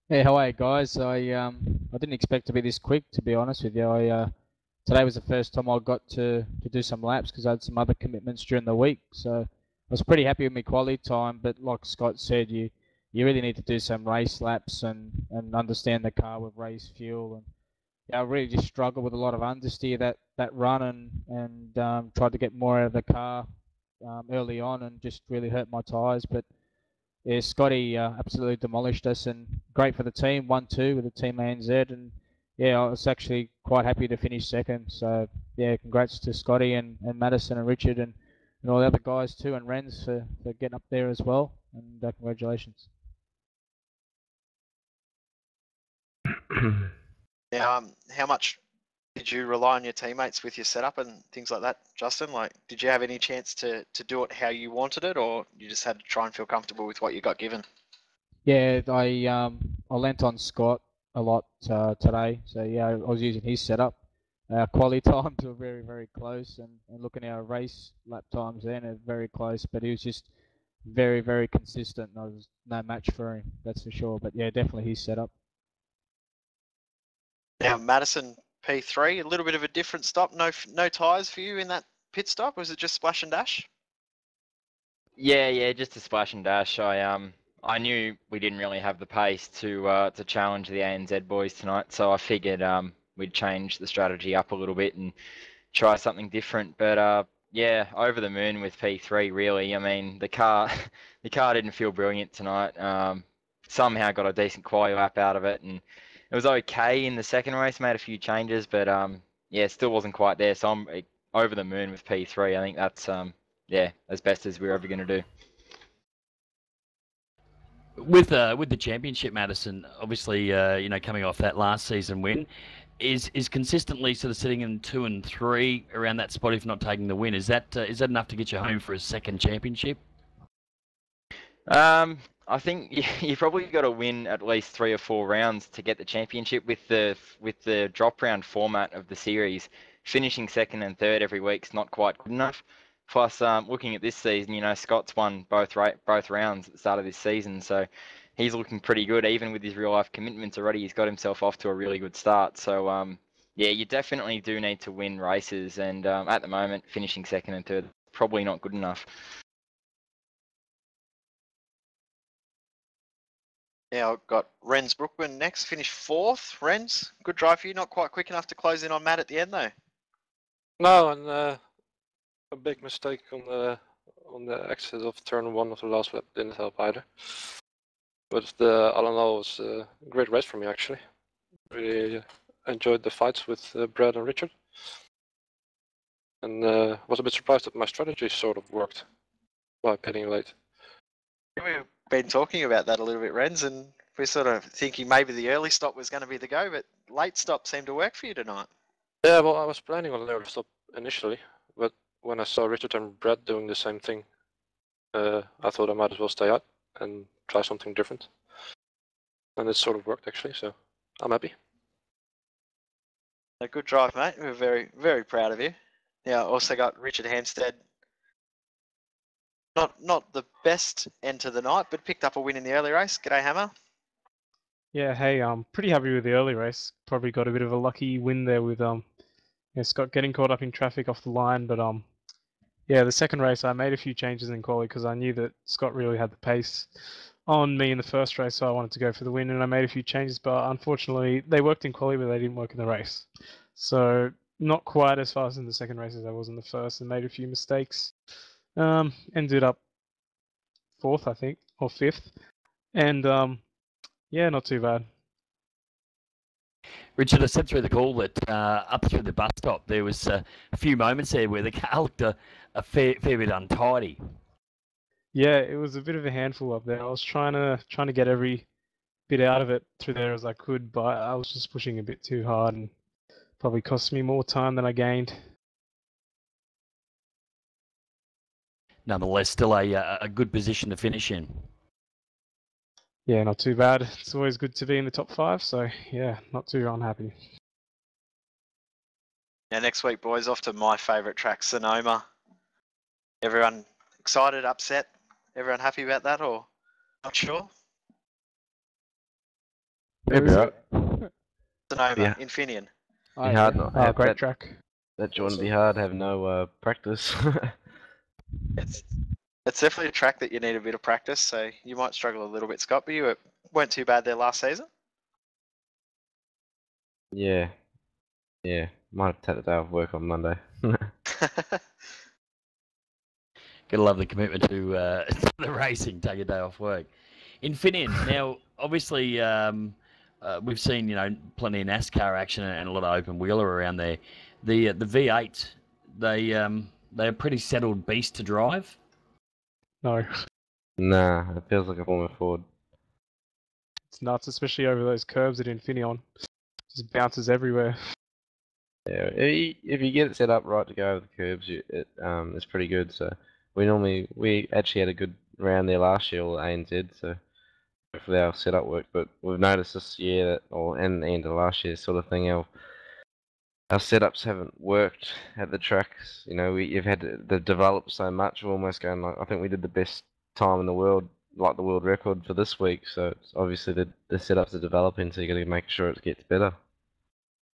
Speaker 7: Yeah, how are you guys? I didn't expect to be this quick, to be honest with you. Today was the first time I got to do some laps because I had some other commitments during the week. So I was pretty happy with my quality time, but like Scott said, you really need to do some race laps and understand the car with race fuel. And yeah, I really just struggled with a lot of understeer that run, and tried to get more out of the car early on, and just really hurt my tyres. But yeah, Scotty absolutely demolished us, and great for the team. 1-2 with the team ANZ, and yeah, I was actually quite happy to finish second. So yeah, congrats to Scotty and Madison and Richard and all the other guys too, and Renz for getting up there as well. And congratulations.
Speaker 1: Now, how much did you rely on your teammates with your setup and things like that, Justin? Like, did you have any chance to do it how you wanted it, or you just had to try and feel comfortable with what you got given?
Speaker 7: Yeah, I lent on Scott a lot today. So yeah, I was using his setup, our quali times were very, very close, and looking at our race lap times then are very close. But he was just very, very consistent. And I was no match for him, that's for sure. But yeah, definitely his setup.
Speaker 1: Now, Madison P3, a little bit of a different stop. No tyres for you in that pit stop. Was it just splash and dash?
Speaker 8: Yeah, just a splash and dash. I knew we didn't really have the pace to challenge the ANZ boys tonight, so I figured we'd change the strategy up a little bit and try something different. But yeah, over the moon with P3. Really, I mean the car the car didn't feel brilliant tonight. Somehow got a decent quali lap out of it, and it was okay in the second race. Made a few changes, but yeah, still wasn't quite there. So I'm over the moon with P3. I think that's yeah, as best as we're ever going to do.
Speaker 3: With the championship, Madison, obviously, coming off that last season win, is consistently sort of sitting in 2 and 3 around that spot, if not taking the win. Is that enough to get you home for a second championship?
Speaker 8: I think you probably got to win at least 3 or 4 rounds to get the championship with the drop round format of the series. Finishing second and third every week's not quite good enough. Plus, looking at this season, Scott's won both rounds at the start of this season, so he's looking pretty good. Even with his real life commitments already, he's got himself off to a really good start. So yeah, you definitely do need to win races, and at the moment, finishing second and third probably not good enough.
Speaker 1: Yeah, I've got Renz Brookman next, finished 4th. Renz, good drive for you, not quite quick enough to close in on Matt at the end though.
Speaker 9: No, and a big mistake on the exit of turn 1 of the last lap didn't help either. But all in all, it was a great race for me actually. Really enjoyed the fights with Brad and Richard, and was a bit surprised that my strategy sort of worked by pitting late.
Speaker 1: We've been talking about that a little bit, Renz, and we're sort of thinking maybe the early stop was going to be the go, but late stop seemed to work for you tonight.
Speaker 9: Yeah, well, I was planning on an early stop initially, but when I saw Richard and Brad doing the same thing, I thought I might as well stay out and try something different. And it sort of worked actually, so I'm happy.
Speaker 1: A good drive, mate. We're very, very proud of you. Yeah, also got Richard Hampstead. Not the best end to the night, but picked up a win in the early race. G'day, Hammer.
Speaker 10: Yeah, hey, I'm pretty happy with the early race. Probably got a bit of a lucky win there with Scott getting caught up in traffic off the line, but yeah, the second race I made a few changes in quali because I knew that Scott really had the pace on me in the first race, so I wanted to go for the win, and I made a few changes, but unfortunately they worked in quali, but they didn't work in the race. So not quite as fast in the second race as I was in the first, and made a few mistakes. Ended up 4th, I think, or 5th, and yeah, not too bad.
Speaker 3: Richard, I said through the call that up through the bus stop there was a few moments there where the car looked a fair bit untidy.
Speaker 10: Yeah, it was a bit of a handful up there. I was trying to get every bit out of it through there as I could, but I was just pushing a bit too hard and probably cost me more time than I gained.
Speaker 3: Nonetheless, still a good position to finish in.
Speaker 10: Yeah, not too bad. It's always good to be in the top 5, so yeah, not too unhappy.
Speaker 1: Now next week, boys, off to my favourite track, Sonoma. Everyone excited, upset? Everyone happy about that, or not sure?
Speaker 6: Maybe right.
Speaker 1: Sonoma,
Speaker 6: Yeah.
Speaker 1: Infineon.
Speaker 6: Be hard not have
Speaker 10: great
Speaker 6: that,
Speaker 10: track.
Speaker 6: That joint would be hard, have no practice.
Speaker 1: It's definitely a track that you need a bit of practice, so you might struggle a little bit, Scott, but you weren't too bad there last season.
Speaker 6: Yeah, might have to take the day off work on Monday.
Speaker 3: Gotta love the commitment to the racing, take a day off work. Infineon, now obviously we've seen plenty of NASCAR action and a lot of open wheeler around there. The V8, they're a pretty settled beast to drive.
Speaker 10: No,
Speaker 6: Nah, it feels like a Formula Ford.
Speaker 10: it's nuts, especially over those curves at Infineon. Just bounces everywhere.
Speaker 6: Yeah, if you get it set up right to go over the curbs, it's pretty good. So we actually had a good round there last year, all ANZ. So hopefully our setup worked. But we've noticed this year and the end of last year sort of thing, our our setups haven't worked at the tracks. You know, you've had to develop so much. We're almost going like, I think we did the best time in the world, like the world record for this week. So it's obviously the setups are developing, so you got to make sure it gets better.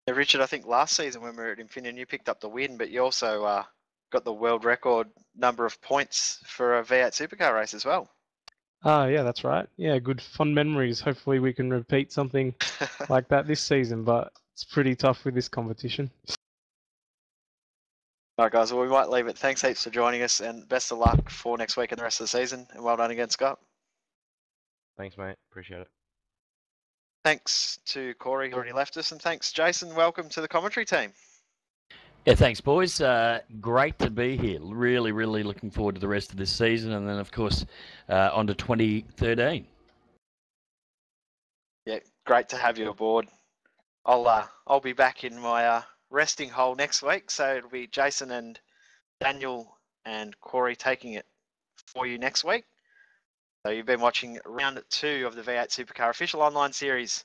Speaker 1: Yeah, Richard, I think last season when we were at Infineon, you picked up the win, but you also got the world record number of points for a V8 supercar race as well.
Speaker 10: Yeah, that's right. Yeah, good fun memories. Hopefully we can repeat something like that this season, but it's pretty tough with this competition.
Speaker 1: All right, guys, well, we might leave it. Thanks heaps for joining us, and best of luck for next week and the rest of the season, and well done again, Scott.
Speaker 6: Thanks, mate. Appreciate it.
Speaker 1: Thanks to Corey, who already left us, and thanks, Jason. Welcome to the commentary team.
Speaker 3: Yeah, thanks, boys. Great to be here. Really, really looking forward to the rest of this season, and then, of course, on to 2013.
Speaker 1: Yeah, great to have you aboard. I'll be back in my resting hole next week, so it'll be Jason and Daniel and Corey taking it for you next week. So you've been watching round 2 of the V8 Supercar official online series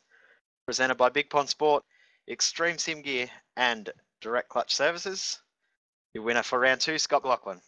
Speaker 1: presented by Bigpond Sport, Extreme Sim Gear and Direct Clutch Services. Your winner for round 2, Scott Lachlan.